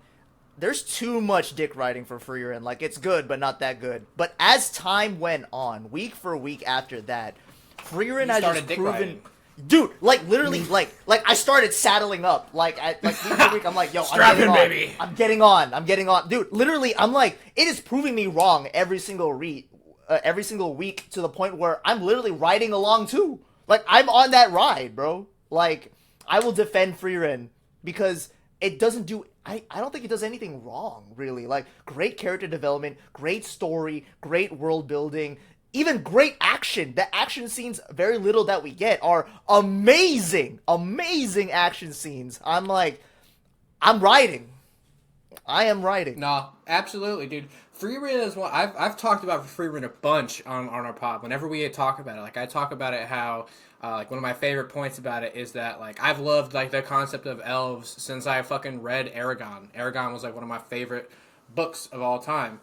B: there's too much dick riding for Frieren. Like, it's good, but not that good. But as time went on, week for week after that, Frieren
A: You
B: has
A: started
B: just
A: dick
B: proven.
A: riding.
B: Dude, like literally, like I started saddling up. Like week for week, I'm like, yo,
A: Strap
B: I'm getting
A: in,
B: on.
A: baby.
B: I'm getting on, dude. Literally, I'm like, it is proving me wrong every single week to the point where I'm literally riding along too. Like, I'm on that ride, bro. Like, I will defend Frieren because it doesn't do. I don't think it does anything wrong, really. Like, great character development, great story, great world building. Even great action. The action scenes, very little that we get, are amazing. Amazing action scenes. I'm riding. I am riding.
A: No, absolutely, dude. Frieren is one. I've talked about Frieren a bunch on our pod. Whenever we talk about it, like I talk about it how like one of my favorite points about it is that like I've loved like the concept of elves since I fucking read Aragon. Aragon was like one of my favorite books of all time.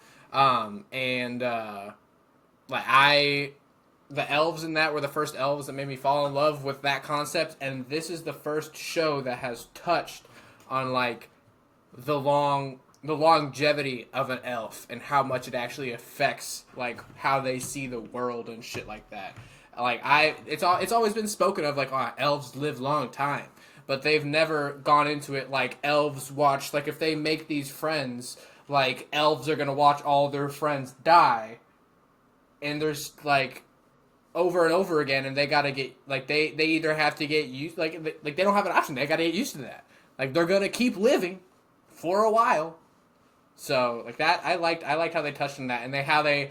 A: Like the elves in that were the first elves that made me fall in love with that concept, and this is the first show that has touched on like the longevity of an elf and how much it actually affects like how they see the world and shit like that. Like it's always been spoken of like, oh, elves live long time, but they've never gone into it like elves watch. Like if they make these friends, like elves are gonna watch all their friends die, and there's like over and over again, and they gotta get like they either have to get used like they don't have an option. They gotta get used to that. Like they're gonna keep living for a while. So like that, I liked how they touched on that, and how they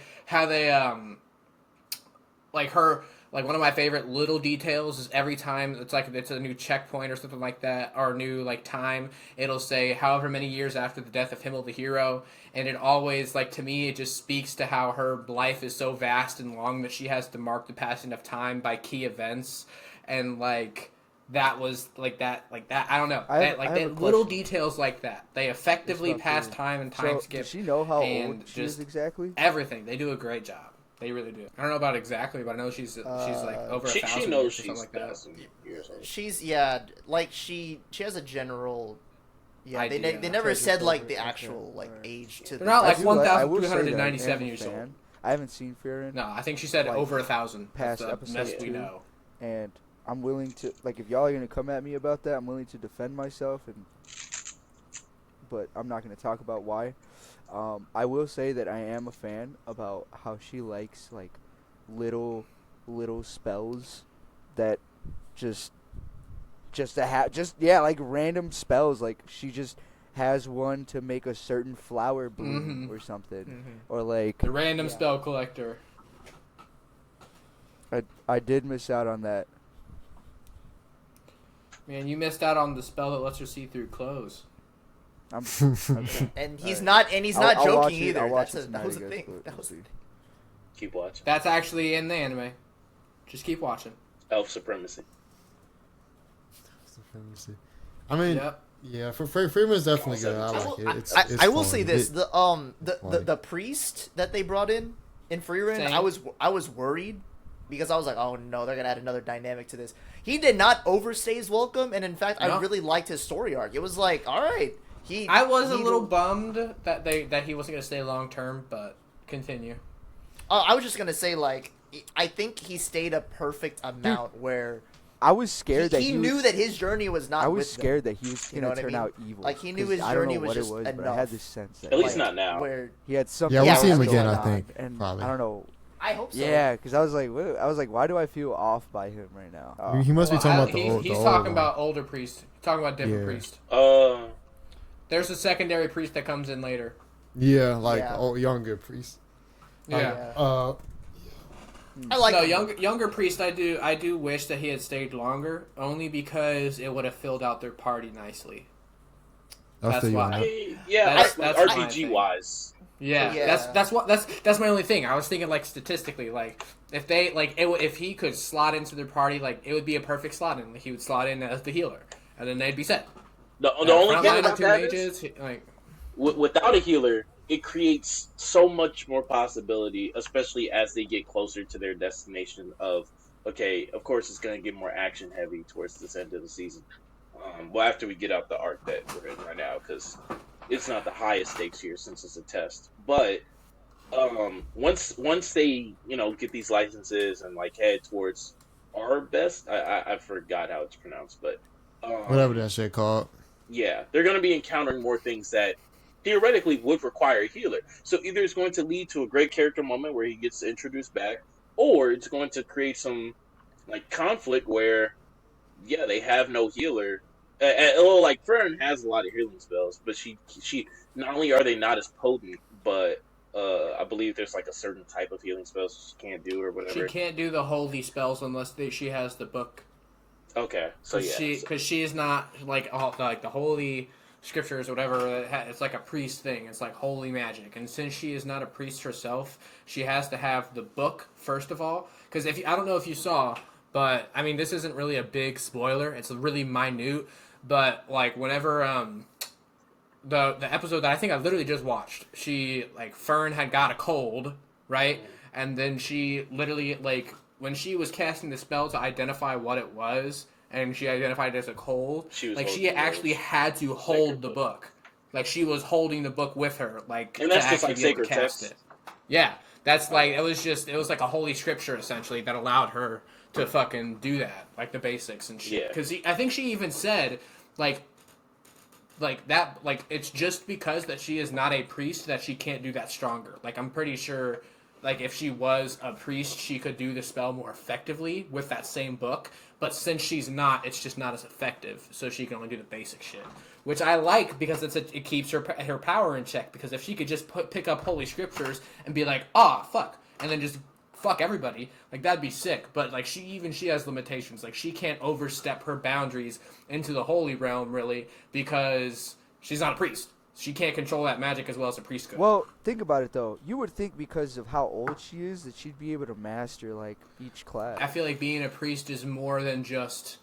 A: like her. Like, one of my favorite little details is every time it's a new checkpoint or something like that, or new, like, time, it'll say however many years after the death of Himmel the hero, and it always, like, to me, it just speaks to how her life is so vast and long that she has to mark the passing of time by key events, and, like, that was, like, I don't know.
E: I have a
A: Little
E: question.
A: details like that. They effectively
E: It's not
A: pass
E: fair.
A: time and time
E: So,
A: skip.
E: does she know how
A: and
E: old she is
A: just
E: exactly?
A: Everything. They do a great job. They really do. I don't know about exactly, but I know she's like over
C: She
A: 1,000
C: knows
A: years or
C: she's
A: something like that.
C: 1,000 years old.
B: She's like she has a general. Yeah,
A: Idea.
B: they never
E: Just
B: said like
E: over-
B: the
E: okay,
B: actual like
E: alright.
B: age to.
A: They're not like
E: I will say that I am
A: 1,397
E: a
A: years old.
E: fan. I haven't seen Frieren,
A: No, I think she said
E: Like,
A: over 1,000.
E: past
A: That's the
E: episode
A: best we
E: 2.
A: know.
E: and I'm willing to like if y'all are gonna come at me about that, I'm willing to defend myself, but I'm not gonna talk about why. I will say that I am a fan about how she likes like little spells that just like random spells, like she just has one to make a certain flower bloom or something, or like
A: The random spell collector.
E: I did miss out on that.
A: Man, you missed out on the spell that lets her see through clothes.
E: I'm okay.
B: And he's
E: Alright.
B: not
E: I'll watch
B: joking
E: it-
B: either.
E: I'll watch
B: That was the
E: it
B: thing.
E: tonight,
B: That was
E: we'll see.
C: Keep watching.
A: That's actually in the anime. Just keep watching.
C: Elf supremacy.
D: I mean,
A: Yep.
D: yeah, Freeman's definitely good. I
C: I
D: like
B: will-
D: it. It's
B: I will
D: fun.
B: say this:
D: It-
B: the priest that they brought in Frieren,
A: Same.
B: I was worried because I was like, oh no, they're gonna add another dynamic to this. He did not overstay his welcome, and in fact, I
A: No.
B: really liked his story arc. It was like, all right,
A: I was a
B: he
A: little
B: will-
A: bummed that he wasn't going to stay long term, but continue.
B: I was just gonna say like, I think he stayed a perfect amount where
E: I was scared that
B: he
E: he
B: knew
E: was,
B: that his journey was not.
E: I
B: with
E: was
B: them.
E: scared that he was
B: You
E: gonna
B: know what I
E: turn
B: mean?
E: out evil.
B: Like, he knew
E: 'Cause
B: his
E: I don't
B: journey
E: know
B: was
E: what
B: just
E: it was, but I
B: enough.
E: had this sense that
C: At least
B: Like,
C: not now.
B: Where
E: he had something.
D: Yeah, we'll
B: Yeah,
D: see him
B: what's
D: again.
B: going
D: I
B: on?
D: think
E: And
D: probably.
E: I don't know.
B: I hope so.
E: Yeah, because I was like, why do I feel off by him right now?
D: He must be talking about the
A: he's
D: old.
A: he's
D: the
A: talking
D: old
A: about older priest. He's talking about different
D: Yeah.
A: priest. There's a secondary priest that comes in later.
D: Yeah, like
B: Yeah.
D: old younger priest.
A: Yeah.
B: I like
A: No,
B: him.
A: younger priest. I do wish that he had stayed longer, only because it would have filled out their party nicely.
D: I'll
A: That's
D: feel you
A: why.
D: on that.
C: Yeah,
A: That's
C: like,
A: my
C: RPG
A: thing.
C: wise.
A: Yeah,
B: Yeah.
A: that's my only thing. I was thinking like statistically, like if they if he could slot into their party, like it would be a perfect slot in. He would slot in as the healer, and then they'd be set.
C: The only
A: Front
C: thing
A: line
C: about
A: with two
C: that is,
A: mages, like
C: without a healer, it creates so much more possibility, especially as they get closer to their destination of, okay, of course it's going to get more action heavy towards this end of the season. Well, after we get out the arc that we're in right now, because it's not the highest stakes here since it's a test. But once they, get these licenses and like head towards our best, I forgot how it's pronounced, but
D: Whatever that shit called.
C: yeah, they're going to be encountering more things that theoretically would require a healer. So either it's going to lead to a great character moment where he gets introduced back, or it's going to create some like conflict where, yeah, they have no healer. Like Fern has a lot of healing spells, but she not only are they not as potent, but I believe there's like a certain type of healing spells she can't do or
A: she
C: whatever.
A: can't do the holy spells unless she has the book.
C: Okay, so yeah,
A: Because she is not like like the holy scriptures or whatever. It's like a priest thing. It's like holy magic. And since she is not a priest herself, she has to have the book first of all. Because I don't know if you saw, but I mean this isn't really a big spoiler. It's really minute. But like whenever the episode that I think I literally just watched, she like Fern had got a cold, right? And then she literally like when she was casting the spell to identify what it was, and she identified it as a cold, she actually had to hold the book. Like, she was holding the book with her, like,
C: and that's
A: to
C: just
A: actually
C: like
A: be able
C: sacred
A: to cast
C: text.
A: it. Yeah, that's like, it was like a holy scripture, essentially, that allowed her to fucking do that, like the basics and shit.
C: Yeah.
A: Because I think she even said, like that, like, it's just because that she is not a priest that she can't do that stronger. Like, I'm pretty sure, like, if she was a priest, she could do the spell more effectively with that same book. But since she's not, it's just not as effective. So she can only do the basic shit, which I like because it keeps her power in check. Because if she could just pick up holy scriptures and be like, fuck, and then just fuck everybody, like, that'd be sick. But like, she has limitations. Like, she can't overstep her boundaries into the holy realm, really, because she's not a priest. She can't control that magic as well as a priest could.
E: Well, think about it though. You would think because of how old she is that she'd be able to master like each class.
A: I feel like being a priest is more than just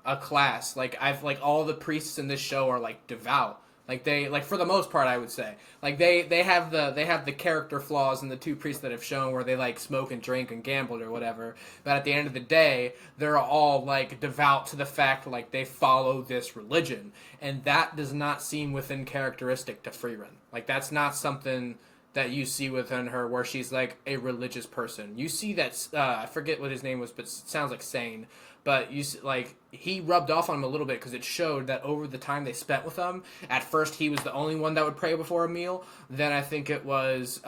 A: a class. Like, all the priests in this show are like devout. Like, they, like, for the most part, I would say, like, they have the character flaws in the two priests that have shown where they like smoke and drink and gambled or whatever. But at the end of the day, they're all like devout to the fact like they follow this religion, and that does not seem within characteristic to Frieren. Like, that's not something that you see within her where she's like a religious person. You see that I forget what his name was, but it sounds like Sane. But you see, like, he rubbed off on him a little bit because it showed that over the time they spent with him, at first he was the only one that would pray before a meal. Then I think it was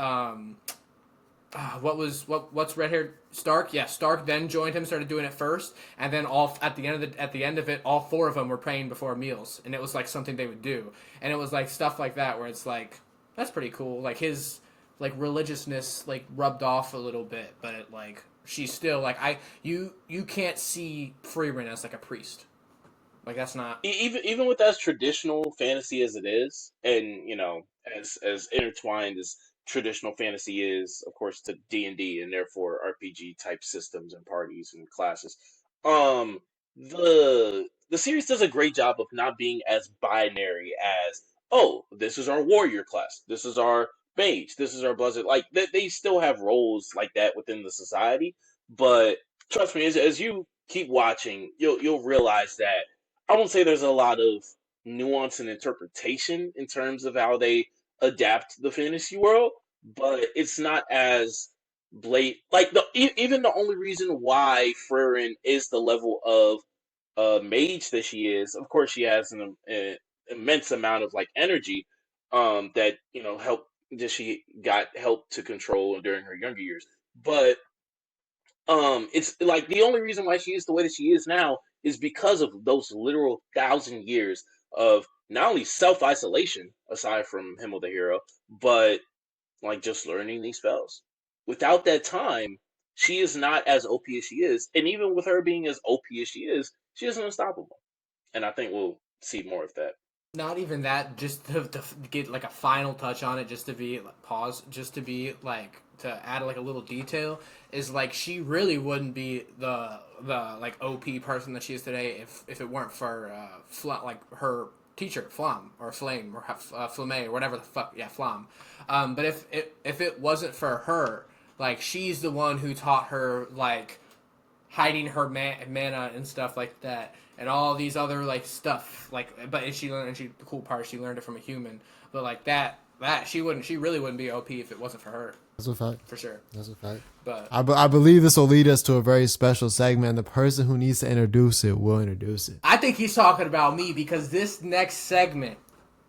A: what's red haired Stark? Yeah, Stark then joined him, started doing it first, and then at the end of it, all four of them were praying before meals, and it was like something they would do, and it was like stuff like that where it's like, that's pretty cool. Like, his like religiousness like rubbed off a little bit, but it, like, she's still like, you can't see Frieren as like a priest. Like, that's not
C: Even with as traditional fantasy as it is, and as intertwined as traditional fantasy is, of course, to D&D and therefore RPG type systems and parties and classes. The series does a great job of not being as binary as, oh, this is our warrior class, this is our mage, this is our blizzard. Like, they still have roles like that within the society, but trust me, as you keep watching, you'll realize that I won't say there's a lot of nuance and interpretation in terms of how they adapt the fantasy world, but it's not as blatant. Like, even the only reason why Frieren is the level of mage that she is, of course, she has an immense amount of like energy, that help that she got help to control during her younger years, but it's like the only reason why she is the way that she is now is because of those literal 1,000 years of not only self-isolation, aside from Himmel the hero, but like just learning these spells. Without that time, she is not as OP as she is, and even with her being as OP as she isn't unstoppable. And I think we'll see more of that.
A: not even that, just to get like a final touch on it, just to be like, pause, just to be like, to add like a little detail, is like, she really wouldn't be the like OP person that she is today if it weren't for like her teacher Flam or Flame or Flame or whatever the fuck, yeah, Flam. But if it wasn't for her, like, she's the one who taught her like hiding her mana and stuff like that, and all these other like stuff, like, but the cool part, she learned it from a human, but like that she really wouldn't be OP if it wasn't for her.
D: That's a fact.
A: For sure.
D: That's a fact.
A: But
D: I believe this will lead us to a very special segment, and the person who needs to introduce it will introduce it.
A: I think he's talking about me, because this next segment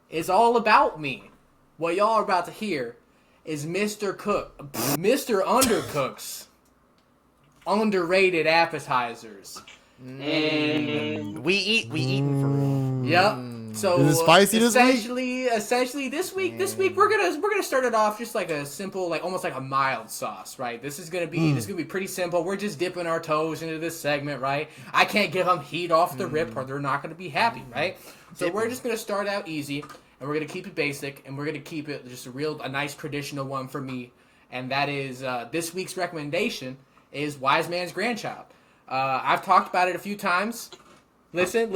A: is all about me. What y'all are about to hear is Mr. Undercook's underrated appetizers. And
B: We eating for real.
A: yep. So
D: Is it spicy this week?
A: Essentially this week we're gonna start it off just like a simple, like almost like a mild sauce, right? This is gonna be pretty simple. We're just dipping our toes into this segment, right? I can't give them heat off the rip, or they're not gonna be happy, right? So we're just gonna start out easy, and we're gonna keep it basic, and we're gonna keep it just a nice traditional one for me, and that is this week's recommendation is Wise Man's Grandchild. I've talked about it a few times. Listen.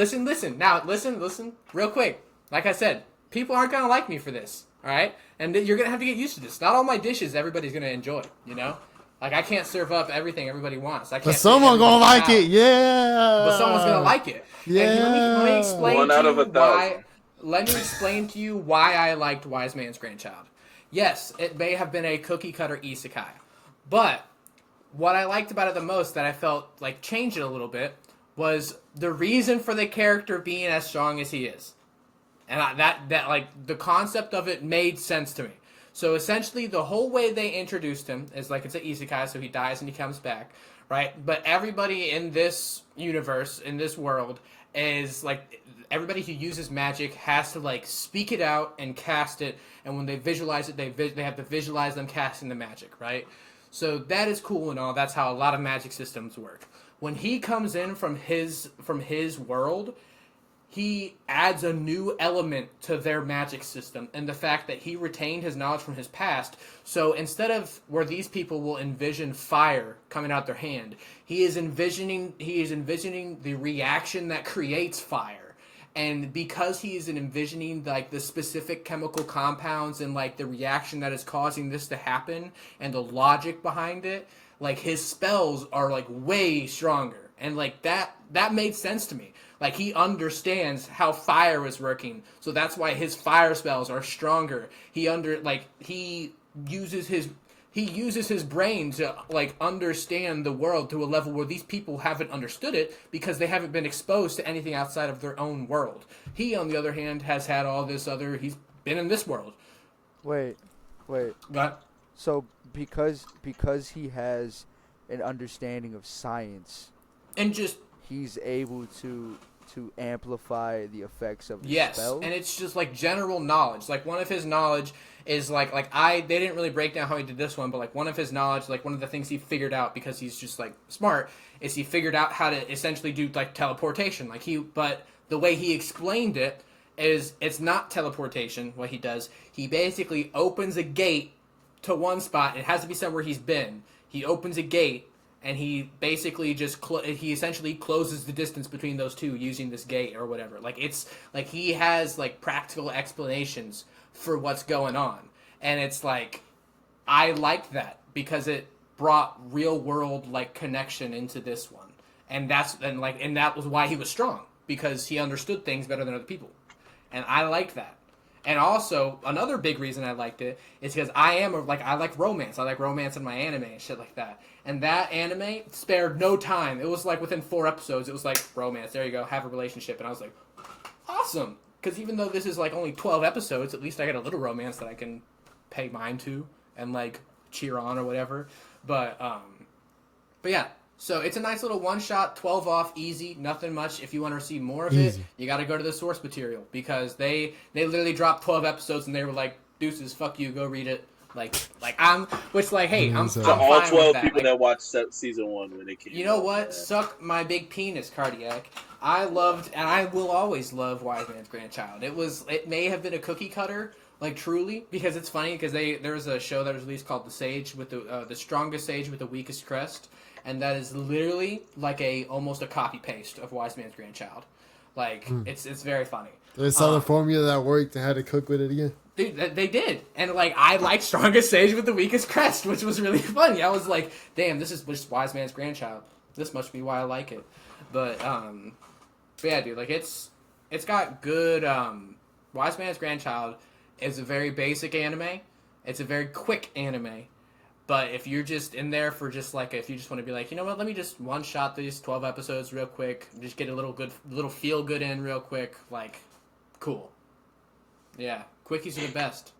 A: Now, listen, real quick. Like I said, people aren't going to like me for this, all right? And you're going to have to get used to this. Not all my dishes everybody's going to enjoy, you know? Like, I can't serve up everything everybody wants. I can't
D: But
A: fit
D: someone gonna
A: everybody's
D: like it,
A: palate.
D: yeah.
A: But someone's gonna like it.
D: Yeah.
A: And let me explain
C: One
A: to
C: out of
A: you
C: 1,000.
A: why. Let me explain to you why I liked Wise Man's Grandchild. Yes, it may have been a cookie cutter isekai, but what I liked about it the most that I felt like changed it a little bit was the reason for the character being as strong as he is. And that like the concept of it made sense to me. So essentially the whole way they introduced him is like it's an isekai, so he dies and he comes back, right? But everybody in this universe, in this world, is like everybody who uses magic has to like speak it out and cast it, and when they visualize it, they have to visualize them casting the magic, right? So that is cool and all. That's how a lot of magic systems work. When he comes in from his world, he adds a new element to their magic system, and the fact that he retained his knowledge from his past. So instead of where these people will envision fire coming out their hand, he is envisioning the reaction that creates fire. And because he is envisioning like the specific chemical compounds and like the reaction that is causing this to happen and the logic behind it, like his spells are like way stronger. And like that made sense to me. Like he understands how fire is working, so that's why his fire spells are stronger. He uses his brain to like understand the world to a level where these people haven't understood it because they haven't been exposed to anything outside of their own world. He, on the other hand, has had all this other. He's been in this world.
F: Wait.
A: But
F: So because he has an understanding of science,
A: and just
F: he's able to amplify the effects of the
A: yes,
F: spell.
A: and it's just like general knowledge. Like one of his knowledge is they didn't really break down how he did this one, but like one of his knowledge, like one of the things he figured out because he's just like smart, is he figured out how to essentially do like teleportation. But the way he explained it is it's not teleportation. What he does, he basically opens a gate to one spot. It has to be somewhere he's been. He opens a gate. And he basically just he essentially closes the distance between those two using this gate or whatever. Like it's like he has like practical explanations for what's going on, and it's like I liked that because it brought real world like connection into this one, and that was why he was strong, because he understood things better than other people, and I liked that. And also, another big reason I liked it is because I like romance. I like romance in my anime and shit like that. And that anime spared no time. It was like within 4 episodes, it was like, romance, there you go, have a relationship. And I was like, awesome. Because even though this is like only 12 episodes, at least I get a little romance that I can pay mind to and like cheer on or whatever. But yeah. So it's a nice little one-shot, 12 off, easy, nothing much. If you want to see more of it, you got to go to the source material, because they literally dropped 12 episodes and they were like, deuces, fuck you, go read it. Hey, I'm
C: all
A: fine
C: 12
A: with that.
C: people
A: Like,
C: that watched season 1 when it came
A: you know
C: out,
A: what?
C: man.
A: Suck my big penis, Cardiac. I loved, and I will always love Wise Man's Grandchild. It may have been a cookie cutter, like truly, because it's funny because there was a show that was released called The Sage with the strongest sage with the weakest crest. And that is literally like almost a copy paste of Wise Man's Grandchild. Like it's very funny.
D: They saw the formula that worked and had to cook with it again.
A: Dude, they did, and like I like strongest sage with the weakest crest, which was really funny. I was like, damn, this is just Wise Man's Grandchild. This must be why I like it. But yeah, dude, like it's got good. Wise Man's Grandchild is a very basic anime. It's a very quick anime. But if you're just in there for just like, if you just want to be like, you know what, let me just one-shot these 12 episodes real quick, just get a little feel-good in real quick, like, cool. Yeah, quickies are the best.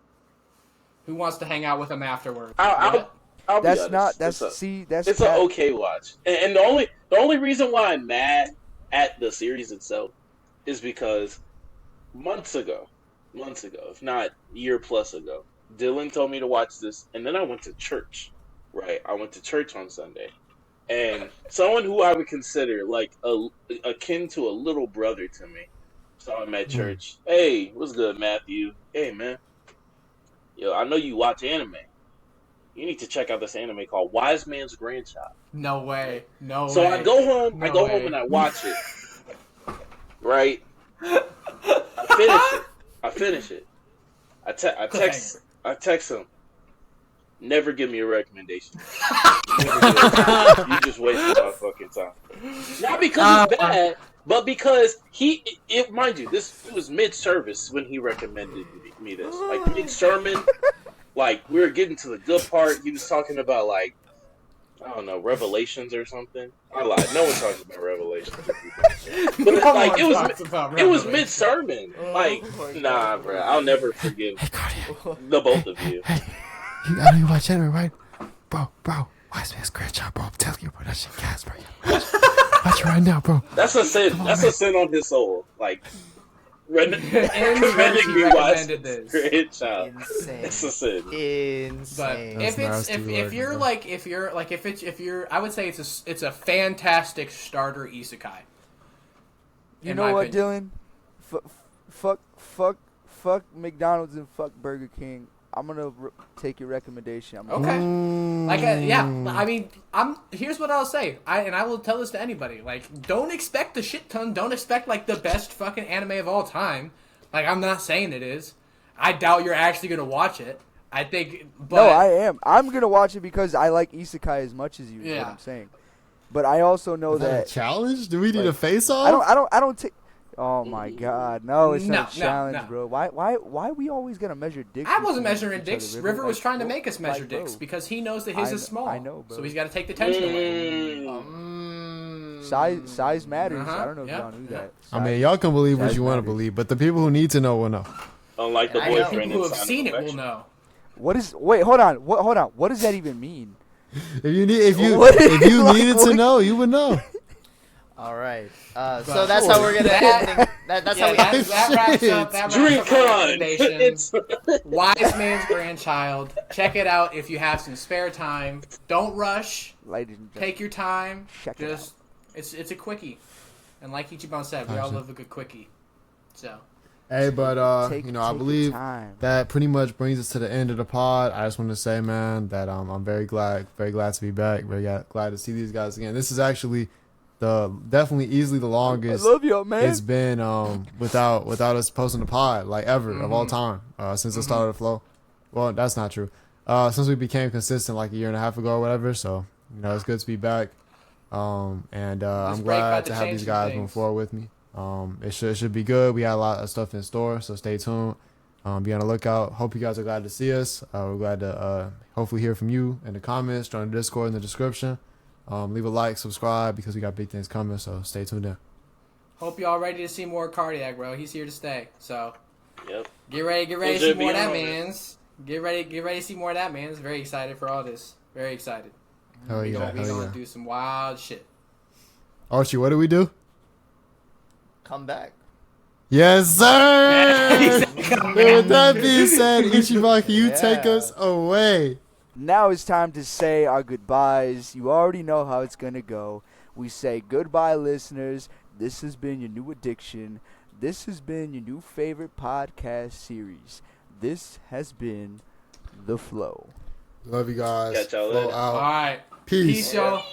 A: Who wants to hang out with them afterward?
C: I'll be
F: That's
C: honest.
F: not.
C: It's an okay watch, and the only reason why I'm mad at the series itself is because months ago, if not year plus ago, Dylan told me to watch this, and then I went to church. Right, I went to church on Sunday, and someone who I would consider like akin to a little brother to me saw him at church. Hey, what's good, Matthew? Hey, man. Yo, I know you watch anime. You need to check out this anime called Wise Man's Grandchild.
A: No way. No way.
C: So I go home.
A: No way.
C: Home and I watch it. Right. I finish it. I text him. Never give me a recommendation. Never do it. You just wasted my fucking time. Not because it's bad, but because mind you, it was mid-service when he recommended me this. Like mid-sermon, like we were getting to the good part. He was talking about like, I don't know, Revelations or something. I lied. No one talks about Revelations. But it's like it was mid-sermon. Like, nah, bro. I'll never forgive the both of you.
D: You gotta be watch anime, right? Bro, watch me a screenshot, bro. I'm telling you, bro, that shit gas, bro. Watch it right now, bro.
C: That's a sin. That's a sin on his soul. Like, recommending me watch this. Insane. It's a sin.
B: Insane.
A: But if you're I would say it's a fantastic starter isekai.
F: You know what, Dylan? Fuck McDonald's and fuck Burger King. I'm gonna take your recommendation.
A: Okay. I mean, here's what I'll say. I will tell this to anybody. Like, don't expect a shit ton. Don't expect like the best fucking anime of all time. Like, I'm not saying it is. I doubt you're actually gonna watch it. I think. But,
F: no, I am. I'm gonna watch it because I like isekai as much as you. Yeah. Is what I'm saying. But I also know that
D: a challenge. Do we need a face off?
F: I don't take. Oh my God! No, it's not a challenge, bro. Why we always gonna measure dicks?
A: I wasn't measuring dicks. River was trying to make us measure dicks because he knows that his is small.
F: I know, bro.
A: So he's got to take the tension away.
F: Size matters. I don't know if y'all knew that.
D: I mean, y'all can believe what you want to believe, but the people who need to know will know.
C: Unlike the boyfriend,
A: people who have seen it will know.
F: Wait, hold on. What does that even mean?
D: If you needed to know, you would know.
B: All right. So that's how we're gonna end. That's how we end.
A: That wraps up.
C: Drink on.
A: Wise Man's Grandchild. Check it out if you have some spare time. Don't rush. Take your time. It's a quickie. And like Ichiban said, we all love a good quickie. So.
D: Hey, but I believe that pretty much brings us to the end of the pod. I just want to say, man, that I'm very glad to be back. Very glad to see these guys again. This is actually definitely easily the longest.
F: I love y'all, man.
D: It's been without us posting the pod like ever of all time since the start of the flow. Well, that's not true. Since we became consistent like a year and a half ago or whatever. So it's good to be back. I'm glad to have these guys moving forward with me. It should be good. We got a lot of stuff in store, so stay tuned. Be on the lookout. Hope you guys are glad to see us. We're glad to hopefully hear from you in the comments, join the Discord in the description. Leave a like, subscribe, because we got big things coming, so stay tuned in.
A: Hope y'all ready to see more Cardiac, bro. He's here to stay. So
C: yep.
A: Get ready to see more of that, mans. Get ready to see more of that, mans. Very excited for all this. Very excited.
D: We're
A: gonna do some wild shit.
D: Archie, what do we do?
B: Come back.
D: Yes, sir! With that being said, Ichiban, can you take us away?
F: Now it's time to say our goodbyes. You already know how it's going to go. We say goodbye, listeners. This has been your new addiction. This has been your new favorite podcast series. This has been The Flow.
D: Love you guys.
C: Catch y'all
D: Flow
C: later.
D: out.
A: All right.
D: Peace.
A: Peace, y'all.